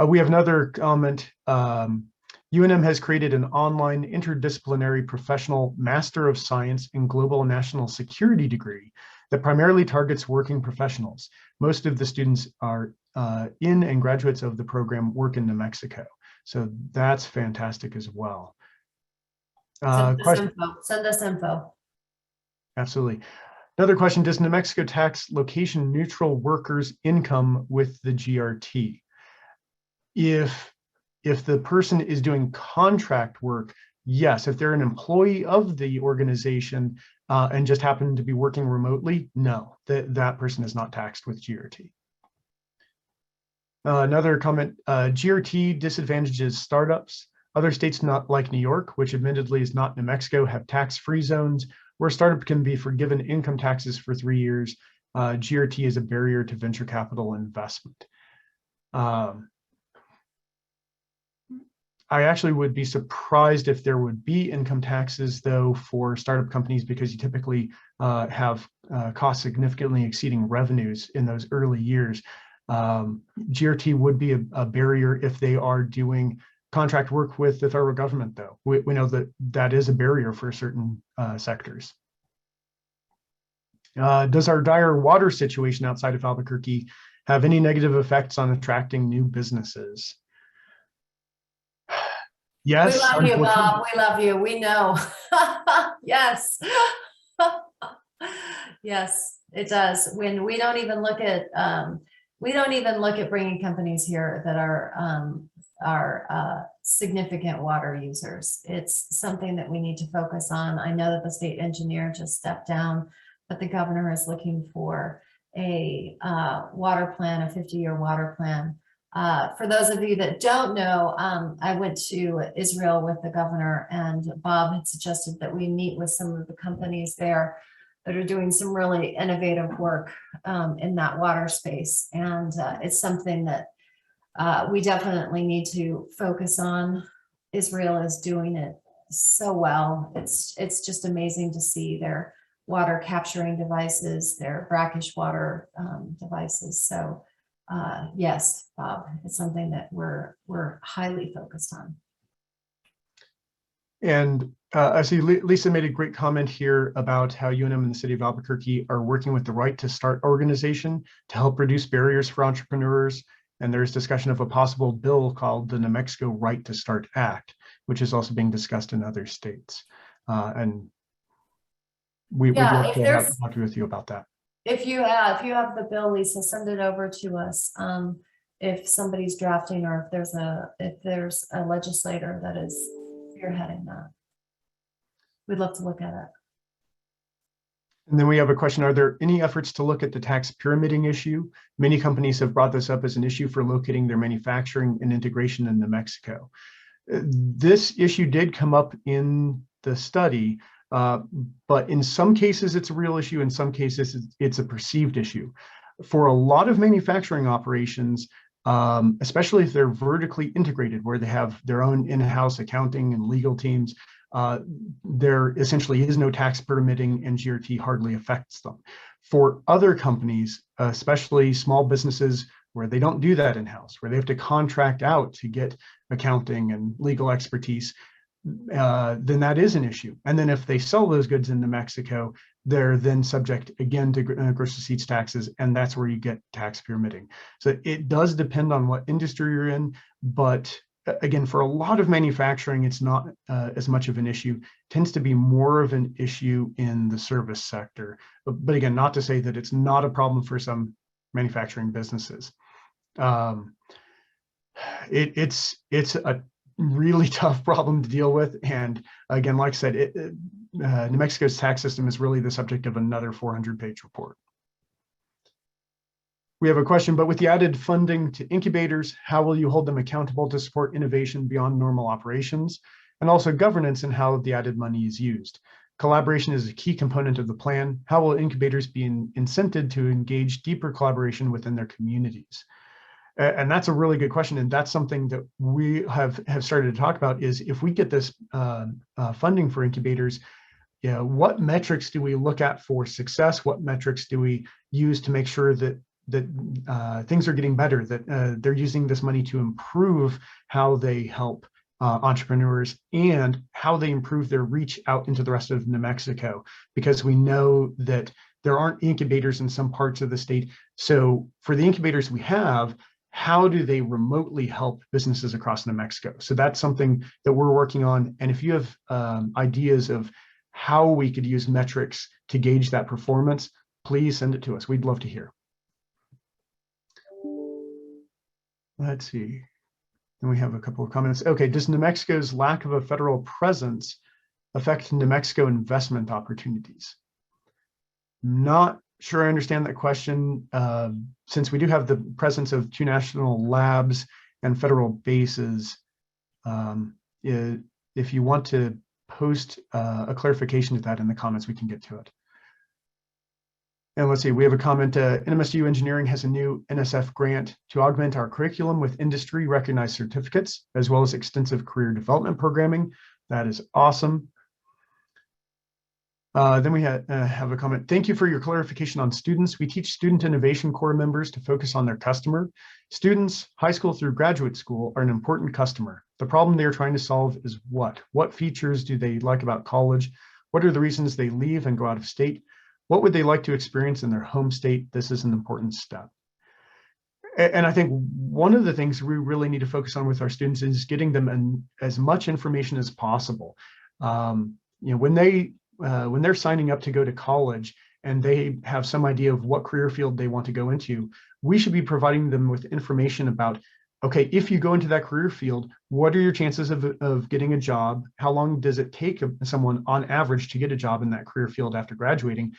We have another comment. UNM has created an online interdisciplinary professional Master of Science in Global and National Security degree that primarily targets working professionals. Most of the students are in and graduates of the program work in New Mexico. So that's fantastic as well. Send us Question. info. Send us info. Absolutely. Another question, does New Mexico tax location neutral workers' income with the GRT? If the person is doing contract work, yes. If they're an employee of the organization and just happen to be working remotely, no, that person is not taxed with GRT. Another comment, GRT disadvantages startups. Other states, not like New York, which admittedly is not New Mexico, have tax-free zones where a startup can be forgiven income taxes for 3 years. GRT is a barrier to venture capital investment. I actually would be surprised if there would be income taxes, though, for startup companies, because you typically have costs significantly exceeding revenues in those early years. GRT would be a barrier if they are doing contract work with the federal government, though. We know that that is a barrier for certain sectors. Does our dire water situation outside of Albuquerque have any negative effects on attracting new businesses? Yes. We love you, Bob. We love you. We know. Yes. Yes, it does. When we don't even look at bringing companies here that are significant water users. It's something that we need to focus on. I know that the state engineer just stepped down, but the governor is looking for a water plan, a 50-year water plan. For those of you that don't know, I went to Israel with the governor, and Bob had suggested that we meet with some of the companies there that are doing some really innovative work in that water space. And it's something that we definitely need to focus on. Israel is doing it so well. It's just amazing to see their water capturing devices, their brackish water devices. So yes, Bob, it's something that we're highly focused on. And I see Lisa made a great comment here about how UNM and the city of Albuquerque are working with the Right to Start organization to help reduce barriers for entrepreneurs. And there's discussion of a possible bill called the New Mexico Right to Start Act, which is also being discussed in other states. And we'd love to talk with you about that. If you have the bill, Lisa, send it over to us. If somebody's drafting, or if there's a legislator that is spearheading that, we'd love to look at it. And then we have a question, are there any efforts to look at the tax pyramiding issue? Many companies have brought this up as an issue for locating their manufacturing and integration in New Mexico. This issue did come up in the study, but in some cases it's a real issue, in some cases it's a perceived issue. For a lot of manufacturing operations, especially if they're vertically integrated, where they have their own in-house accounting and legal teams, there essentially is no tax permitting, and GRT hardly affects them. For other companies, especially small businesses where they don't do that in-house, where they have to contract out to get accounting and legal expertise, then that is an issue. And then if they sell those goods in New Mexico, they're then subject again to gross receipts taxes, and that's where you get tax pyramiding. So it does depend on what industry you're in, but again, for a lot of manufacturing, it's not as much of an issue. It tends to be more of an issue in the service sector. But again, not to say that it's not a problem for some manufacturing businesses. It's a really tough problem to deal with. And again, like I said, New Mexico's tax system is really the subject of another 400-page report. We have a question, but with the added funding to incubators, how will you hold them accountable to support innovation beyond normal operations, and also governance and how the added money is used? Collaboration is a key component of the plan. How will incubators be incented to engage deeper collaboration within their communities? And that's a really good question. And that's something that we have started to talk about, is if we get this funding for incubators, what metrics do we look at for success? What metrics do we use to make sure that things are getting better, that they're using this money to improve how they help entrepreneurs and how they improve their reach out into the rest of New Mexico, because we know that there aren't incubators in some parts of the state. So for the incubators we have, how do they remotely help businesses across New Mexico? So that's something that we're working on. And if you have ideas of how we could use metrics to gauge that performance, please send it to us. We'd love to hear. Let's see. Then we have a couple of comments. Okay, does New Mexico's lack of a federal presence affect New Mexico investment opportunities? Not sure I understand that question. Since we do have the presence of 2 national labs and federal bases, if you want to post a clarification to that in the comments, we can get to it. And let's see, we have a comment, NMSU Engineering has a new NSF grant to augment our curriculum with industry recognized certificates, as well as extensive career development programming. That is awesome. Then we have a comment. Thank you for your clarification on students. We teach Student Innovation Corps members to focus on their customer. Students, high school through graduate school, are an important customer. The problem they are trying to solve is what? What features do they like about college? What are the reasons they leave and go out of state? What would they like to experience in their home state? This is an important step. And I think one of the things we really need to focus on with our students is getting them as much information as possible. When they're signing up to go to college and they have some idea of what career field they want to go into, we should be providing them with information about, okay, if you go into that career field, what are your chances of getting a job? How long does it take someone on average to get a job in that career field after graduating?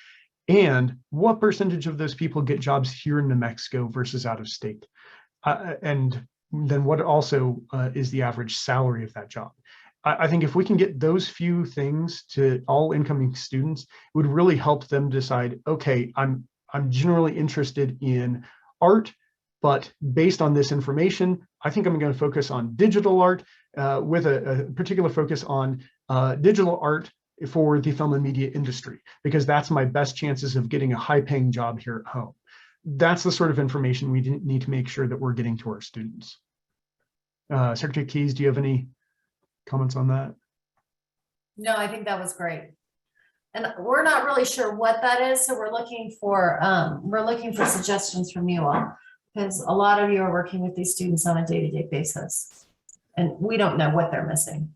And what percentage of those people get jobs here in New Mexico versus out of state? And then what also is the average salary of that job? I think if we can get those few things to all incoming students, it would really help them decide, okay, I'm generally interested in art, but based on this information, I think I'm going to focus on digital art with a particular focus on digital art for the film and media industry, because that's my best chances of getting a high-paying job here at home. That's the sort of information we need to make sure that we're getting to our students. Secretary Keyes, do you have any comments on that? No, I think that was great. And we're not really sure what that is, so we're looking for suggestions from you all, because a lot of you are working with these students on a day-to-day basis, and we don't know what they're missing.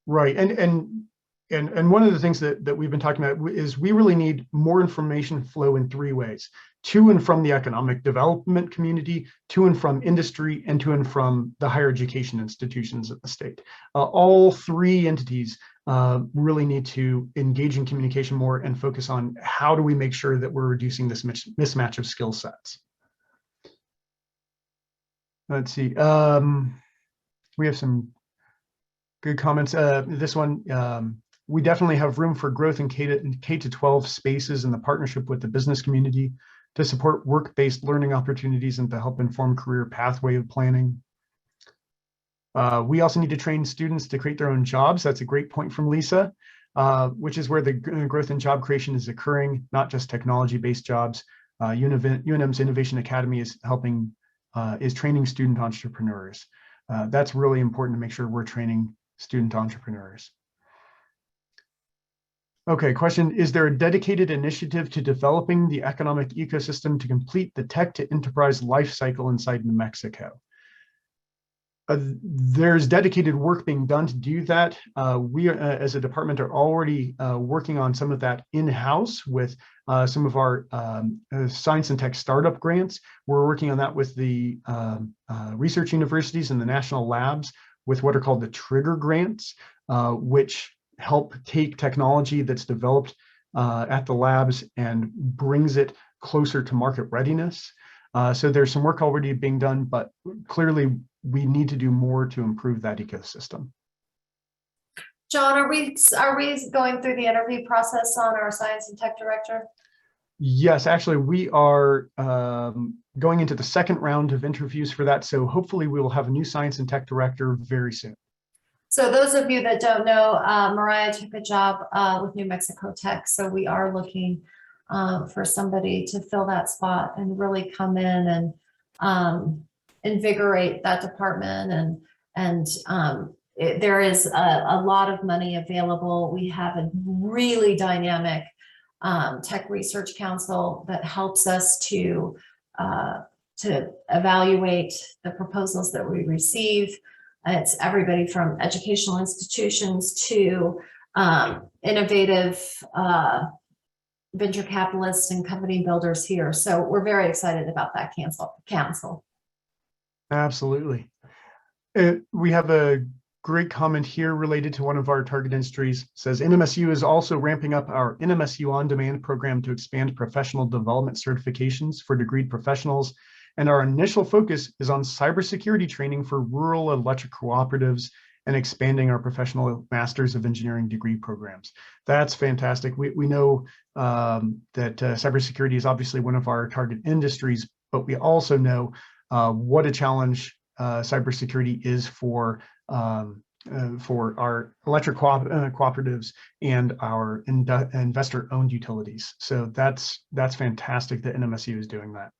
Right, and one of the things that we've been talking about is we really need more information flow in 3 ways: to and from the economic development community, to and from industry, and to and from the higher education institutions of the state. All 3 entities really need to engage in communication more and focus on how do we make sure that we're reducing this mismatch of skill sets. Let's see. We have some good comments. This one, we definitely have room for growth in K-12 spaces in the partnership with the business community to support work-based learning opportunities and to help inform career pathway planning. We also need to train students to create their own jobs. That's a great point from Lisa, which is where the growth in job creation is occurring, not just technology-based jobs. UNM's Innovation Academy is training student entrepreneurs. That's really important to make sure we're training student entrepreneurs. Okay, question, is there a dedicated initiative to developing the economic ecosystem to complete the tech to enterprise life cycle inside New Mexico? There's dedicated work being done to do that. We as a department are already working on some of that in-house with some of our science and tech startup grants. We're working on that with the research universities and the national labs with what are called the trigger grants, which help take technology that's developed at the labs and brings it closer to market readiness. So there's some work already being done, but clearly we need to do more to improve that ecosystem. John, are we going through the interview process on our science and tech director? Yes, actually, we are going into the 2nd round of interviews for that. So hopefully we will have a new science and tech director very soon. So those of you that don't know, Mariah took a job with New Mexico Tech. So we are looking for somebody to fill that spot and really come in and invigorate that department. There is a lot of money available. We have a really dynamic Tech Research Council that helps us to to evaluate the proposals that we receive. It's everybody from educational institutions to innovative venture capitalists and company builders here. So we're very excited about that council. Absolutely. We have a great comment here related to one of our target industries. It says NMSU is also ramping up our NMSU On Demand program to expand professional development certifications for degreed professionals. And our initial focus is on cybersecurity training for rural electric cooperatives and expanding our professional Masters of Engineering degree programs. That's fantastic. We know that cybersecurity is obviously one of our target industries, but we also know what a challenge cybersecurity is for our electric cooperatives and our investor-owned utilities. So that's fantastic that NMSU is doing that.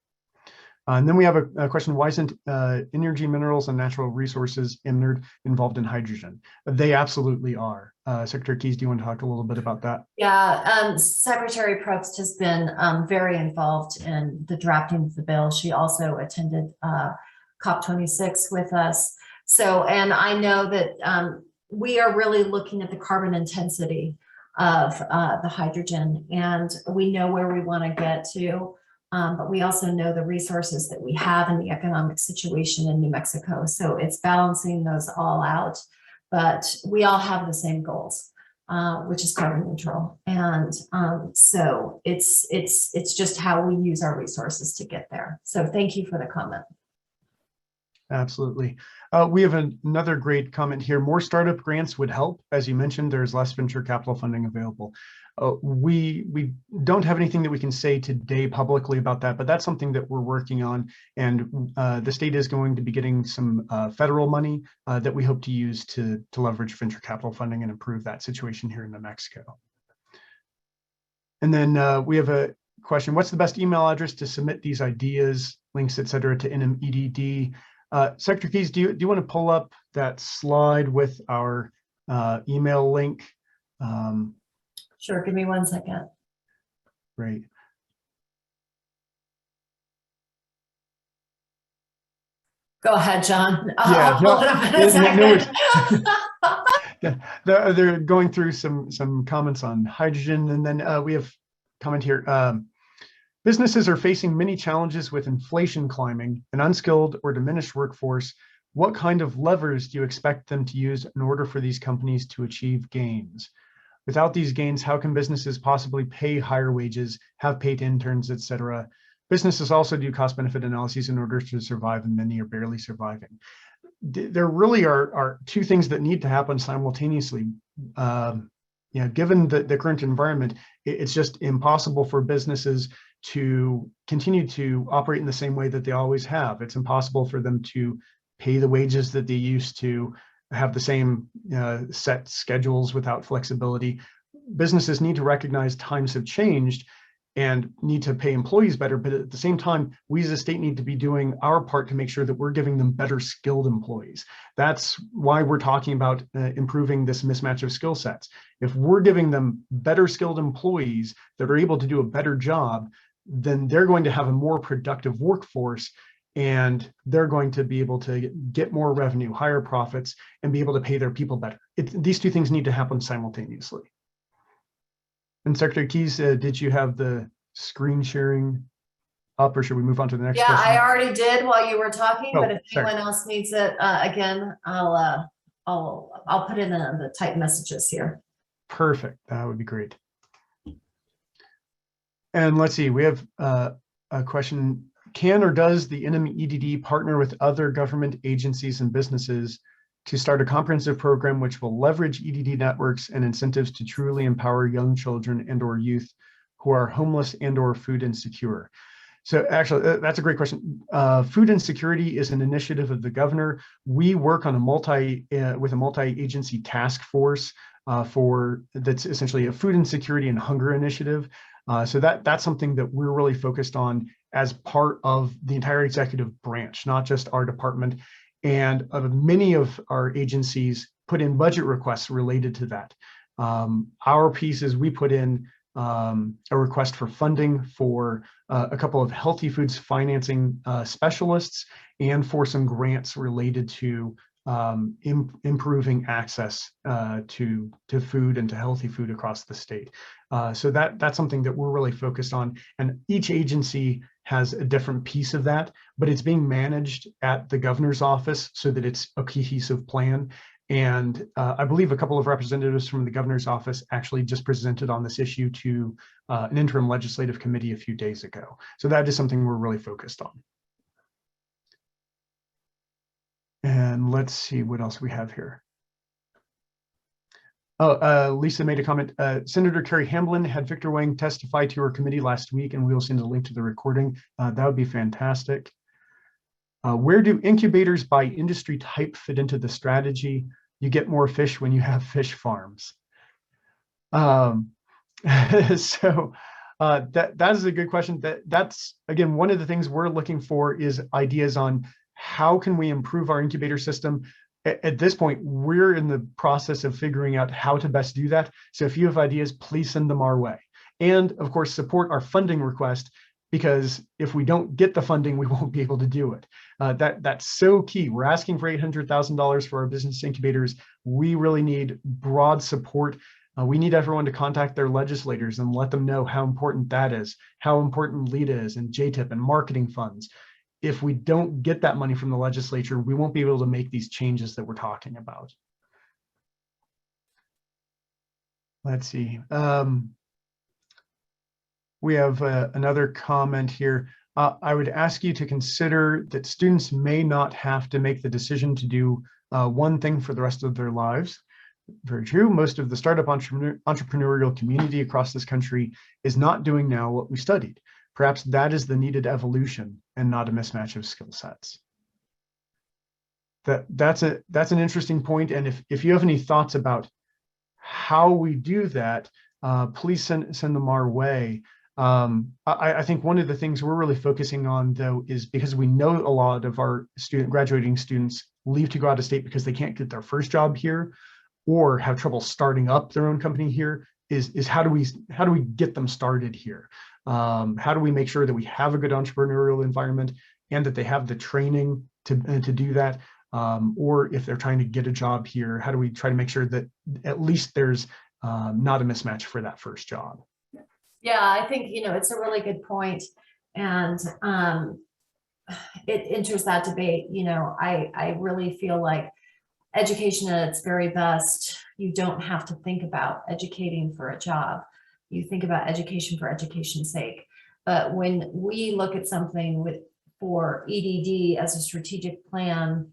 And then we have a question, why isn't energy, minerals, and natural resources involved in hydrogen? They absolutely are. Secretary Keyes, do you want to talk a little bit about that? Yeah, Secretary Probst has been very involved in the drafting of the bill. She also attended COP26 with us. So, and I know that we are really looking at the carbon intensity of the hydrogen, and we know where we want to get to. But we also know the resources that we have in the economic situation in New Mexico. So it's balancing those all out, but we all have the same goals, which is carbon neutral. And so it's just how we use our resources to get there. So thank you for the comment. Absolutely. We have another great comment here. More startup grants would help. As you mentioned, there's less venture capital funding available. We don't have anything that we can say today publicly about that, but that's something that we're working on. And the state is going to be getting some federal money that we hope to use to leverage venture capital funding and improve that situation here in New Mexico. And then we have a question, what's the best email address to submit these ideas, links, et cetera, to NMEDD? Secretary Keyes, do you want to pull up that slide with our email link? Sure, give me 1 second. Great. Go ahead, John. Yeah, I'll pull it up in a second. They're going through some comments on hydrogen, and then we have comment here. Businesses are facing many challenges with inflation climbing, an unskilled or diminished workforce. What kind of levers do you expect them to use in order for these companies to achieve gains? Without these gains, how can businesses possibly pay higher wages, have paid interns, et cetera? Businesses also do cost-benefit analyses in order to survive, and many are barely surviving. There really are two things that need to happen simultaneously. Given the current environment, it's just impossible for businesses to continue to operate in the same way that they always have. It's impossible for them to pay the wages that they used to, have the same set schedules without flexibility. Businesses need to recognize times have changed and need to pay employees better, but at the same time, we as a state need to be doing our part to make sure that we're giving them better skilled employees. That's why we're talking about improving this mismatch of skill sets. If we're giving them better skilled employees that are able to do a better job, then they're going to have a more productive workforce, and they're going to be able to get more revenue, higher profits, and be able to pay their people better. These two things need to happen simultaneously. And Secretary Keyes, did you have the screen sharing up, or should we move on to the next question? I already did while you were talking, but if sorry. anyone else needs it again, I'll put in the typed messages here. Perfect, that would be great. And let's see, we have a question. Can or does the NMEDD partner with other government agencies and businesses to start a comprehensive program which will leverage EDD networks and incentives to truly empower young children and or youth who are homeless and or food insecure? So actually, that's a great question. Food insecurity is an initiative of the governor. We work on with a multi-agency task force that's essentially a food insecurity and hunger initiative. So that's something that we're really focused on as part of the entire executive branch, not just our department. And many of our agencies put in budget requests related to that. Our piece is we put in a request for funding for a couple of healthy foods financing specialists and for some grants related to improving access to food and to healthy food across the state. So that's something that we're really focused on. And each agency has a different piece of that, but it's being managed at the governor's office so that it's a cohesive plan. And I believe a couple of representatives from the governor's office actually just presented on this issue to an interim legislative committee a few days ago. So that is something we're really focused on. And let's see what else we have here. Oh, Lisa made a comment. Senator Carrie Hamblin had Victor Wang testify to her committee last week, and we will send a link to the recording. That would be fantastic. Where do incubators by industry type fit into the strategy? You get more fish when you have fish farms. So that is a good question. That's, again, one of the things we're looking for is ideas on how can we improve our incubator system. At this point, we're in the process of figuring out how to best do that. So if you have ideas, please send them our way. And of course, support our funding request, because if we don't get the funding, we won't be able to do it. That's so key. We're asking for $800,000 for our business incubators. We really need broad support. We need everyone to contact their legislators and let them know how important that is, how important LEAD is, and JTIP and marketing funds. If we don't get that money from the legislature, we won't be able to make these changes that we're talking about. Let's see. We have another comment here. I would ask you to consider that students may not have to make the decision to do one thing for the rest of their lives. Very true. Most of the startup entrepreneurial community across this country is not doing now what we studied. Perhaps that is the needed evolution and not a mismatch of skill sets. That's an interesting point. And if you have any thoughts about how we do that, please send them our way. I think one of the things we're really focusing on, though, is because we know a lot of our graduating students leave to go out of state because they can't get their first job here or have trouble starting up their own company here, is how do we get them started here? How do we make sure that we have a good entrepreneurial environment and that they have the training to do that? Or if they're trying to get a job here, how do we try to make sure that at least there's not a mismatch for that first job? Yeah, I think, it's a really good point. And it enters that debate. I really feel like education at its very best, you don't have to think about educating for a job. You think about education for education's sake. But when we look at something for EDD as a strategic plan,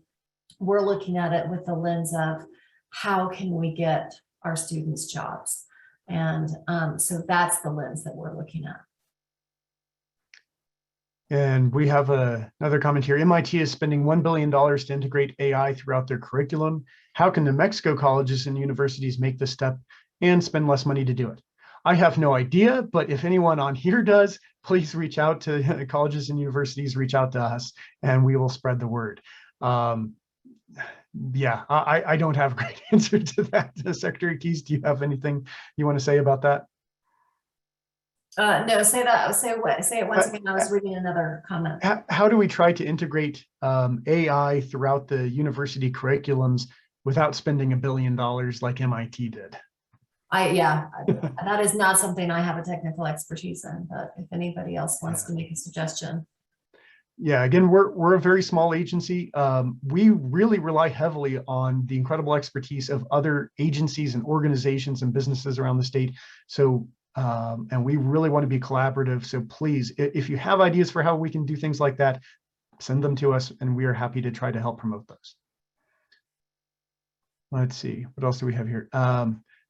we're looking at it with the lens of how can we get our students jobs? And so that's the lens that we're looking at. And we have another comment here. MIT is spending $1 billion to integrate AI throughout their curriculum. How can New Mexico colleges and universities make this step and spend less money to do it? I have no idea, but if anyone on here does, please reach out to colleges and universities, reach out to us, and we will spread the word. Yeah, I don't have a great answer to that. Secretary Keyes, do you have anything you want to say about that? No, say it once again. I was reading another comment. How do we try to integrate AI throughout the university curriculums without spending $1 billion like MIT did? That is not something I have a technical expertise in, but if anybody else wants to make a suggestion. Yeah, again, we're a very small agency. We really rely heavily on the incredible expertise of other agencies and organizations and businesses around the state. So, and we really want to be collaborative. So please, if you have ideas for how we can do things like that, send them to us, and we are happy to try to help promote those. Let's see, what else do we have here?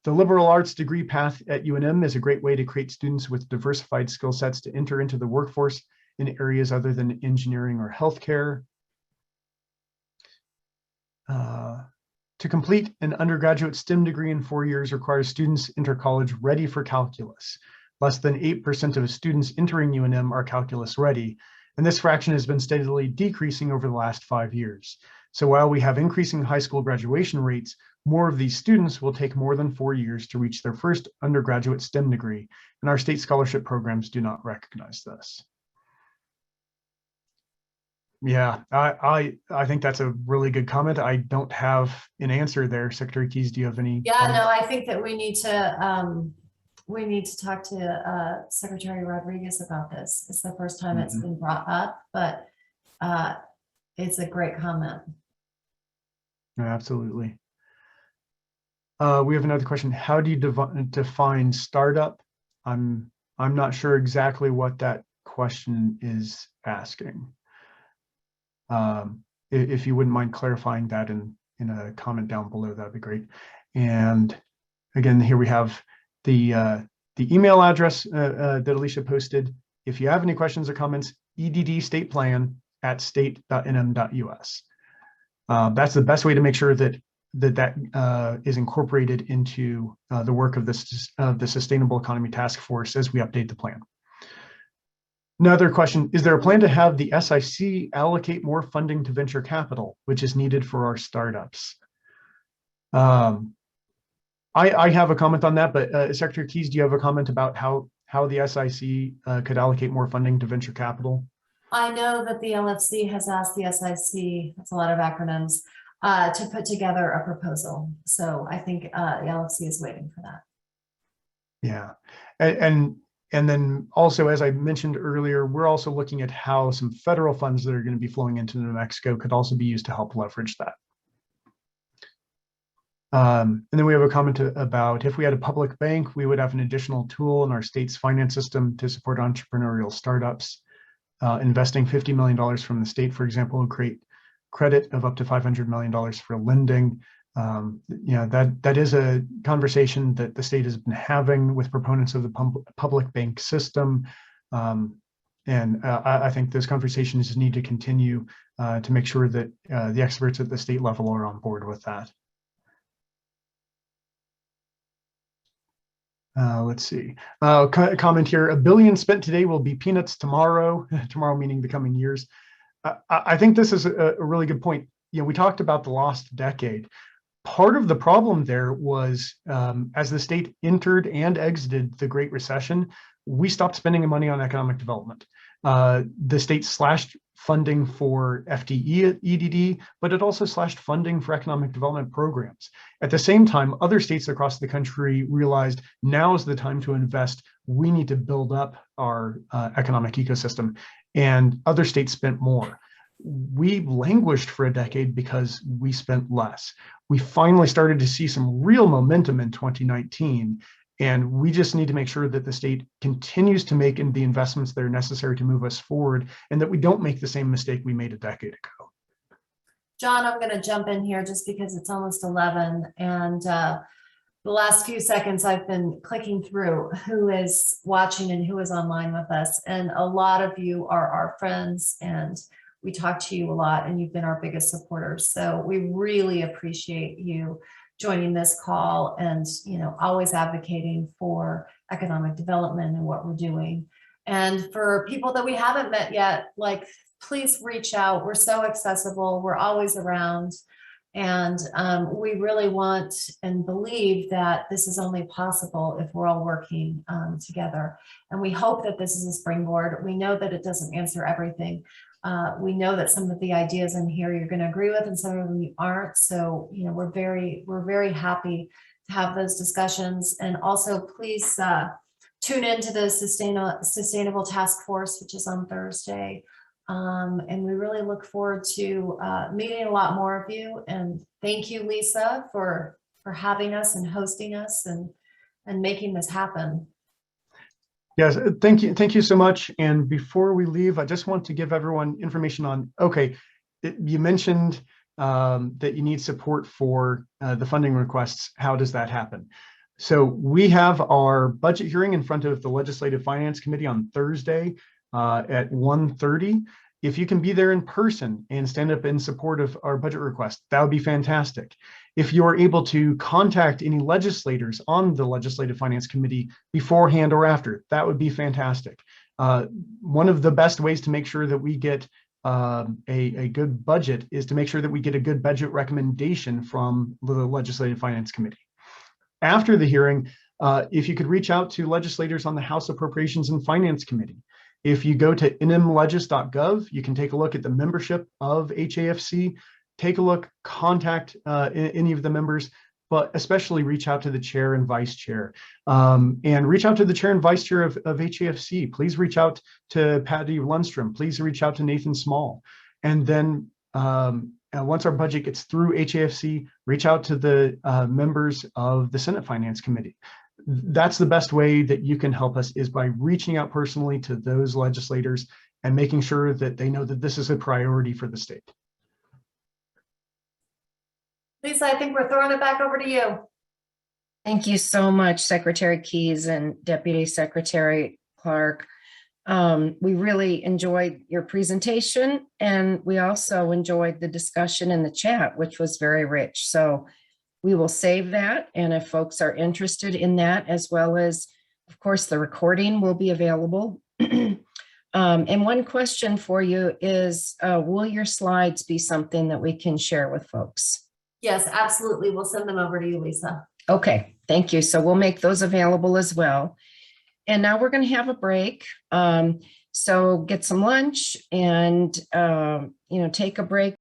The liberal arts degree path at UNM is a great way to create students with diversified skill sets to enter into the workforce in areas other than engineering or healthcare. To complete an undergraduate STEM degree in 4 years requires students enter college ready for calculus. Less than 8% of students entering UNM are calculus ready, and this fraction has been steadily decreasing over the last 5 years. So while we have increasing high school graduation rates, more of these students will take more than 4 years to reach their first undergraduate STEM degree, and our state scholarship programs do not recognize this. Yeah, I think that's a really good comment. I don't have an answer there. Secretary Keys, do you have any? Yeah, comments? no, I think that we need to talk to Secretary Rodriguez about this. It's the first time it's been brought up, but it's a great comment. Absolutely. We have another question. How do you define startup? I'm not sure exactly what that question is asking. If you wouldn't mind clarifying that in a comment down below, that'd be great. And again, here we have the email address that Alicia posted. If you have any questions or comments, eddstateplan@state.nm.us. That's the best way to make sure that is incorporated into the work of the Sustainable Economy Task Force as we update the plan. Another question, is there a plan to have the SIC allocate more funding to venture capital, which is needed for our startups? I have a comment on that, but Secretary Keys, do you have a comment about how the SIC could allocate more funding to venture capital? I know that the LFC has asked the SIC, that's a lot of acronyms, to put together a proposal. So I think the LFC is waiting for that. Yeah, and then also, as I mentioned earlier, we're also looking at how some federal funds that are going to be flowing into New Mexico could also be used to help leverage that. And then we have a comment about if we had a public bank, we would have an additional tool in our state's finance system to support entrepreneurial startups. Investing $50 million from the state, for example, would create credit of up to $500 million for lending. That is a conversation that the state has been having with proponents of the public bank system. And I think those conversations need to continue to make sure that the experts at the state level are on board with that. Let's see. Comment here, $1 billion spent today will be peanuts tomorrow, tomorrow meaning the coming years. I think this is a really good point. We talked about the lost decade. Part of the problem there was as the state entered and exited the Great Recession, we stopped spending money on economic development. The state slashed funding for FTE EDD, but it also slashed funding for economic development programs. At the same time, other states across the country realized now is the time to invest. We need to build up our economic ecosystem, and other states spent more. We languished for a decade because we spent less. We finally started to see some real momentum in 2019, and we just need to make sure that the state continues to make the investments that are necessary to move us forward, and that we don't make the same mistake we made a decade ago. John, I'm going to jump in here just because it's almost 11, and the last few seconds I've been clicking through who is watching and who is online with us, and a lot of you are our friends, and we talk to you a lot, and you've been our biggest supporters. So we really appreciate you joining this call and, always advocating for economic development and what we're doing. And for people that we haven't met yet, please reach out. We're so accessible. We're always around. And we really want and believe that this is only possible if we're all working together. And we hope that this is a springboard. We know that it doesn't answer everything. We know that some of the ideas in here you're going to agree with, and some of them you aren't. So, we're very happy to have those discussions. And also, please tune into the Sustainable Task Force, which is on Thursday. And we really look forward to meeting a lot more of you. And thank you, Lisa, for having us and hosting us and making this happen. Yes, thank you so much. And before we leave, I just want to give everyone information on, you mentioned that you need support for the funding requests. How does that happen? So we have our budget hearing in front of the Legislative Finance Committee on Thursday at 1:30. If you can be there in person and stand up in support of our budget request, that would be fantastic. If you're able to contact any legislators on the Legislative Finance Committee beforehand or after, that would be fantastic. One of the best ways to make sure that we get a good budget is to make sure that we get a good budget recommendation from the Legislative Finance Committee. After the hearing, if you could reach out to legislators on the House Appropriations and Finance Committee, If you go to nmlegis.gov, you can take a look at the membership of HAFC, take a look, contact any of the members, but especially reach out to the chair and vice chair, and reach out to the chair and vice chair of HAFC. Please reach out to Patty Lundstrom. Please reach out to Nathan Small. And then once our budget gets through HAFC, reach out to the members of the Senate Finance Committee. That's the best way that you can help us, is by reaching out personally to those legislators and making sure that they know that this is a priority for the state. Lisa, I think we're throwing it back over to you. Thank you so much, Secretary Keys and Deputy Secretary Clark. We really enjoyed your presentation, and we also enjoyed the discussion in the chat, which was very rich. So we will save that. And if folks are interested in that, as well as, of course, the recording will be available. And one question for you is, will your slides be something that we can share with folks? Yes, absolutely. We'll send them over to you, Lisa. Okay, thank you. So we'll make those available as well. And now we're going to have a break. So get some lunch and, take a break.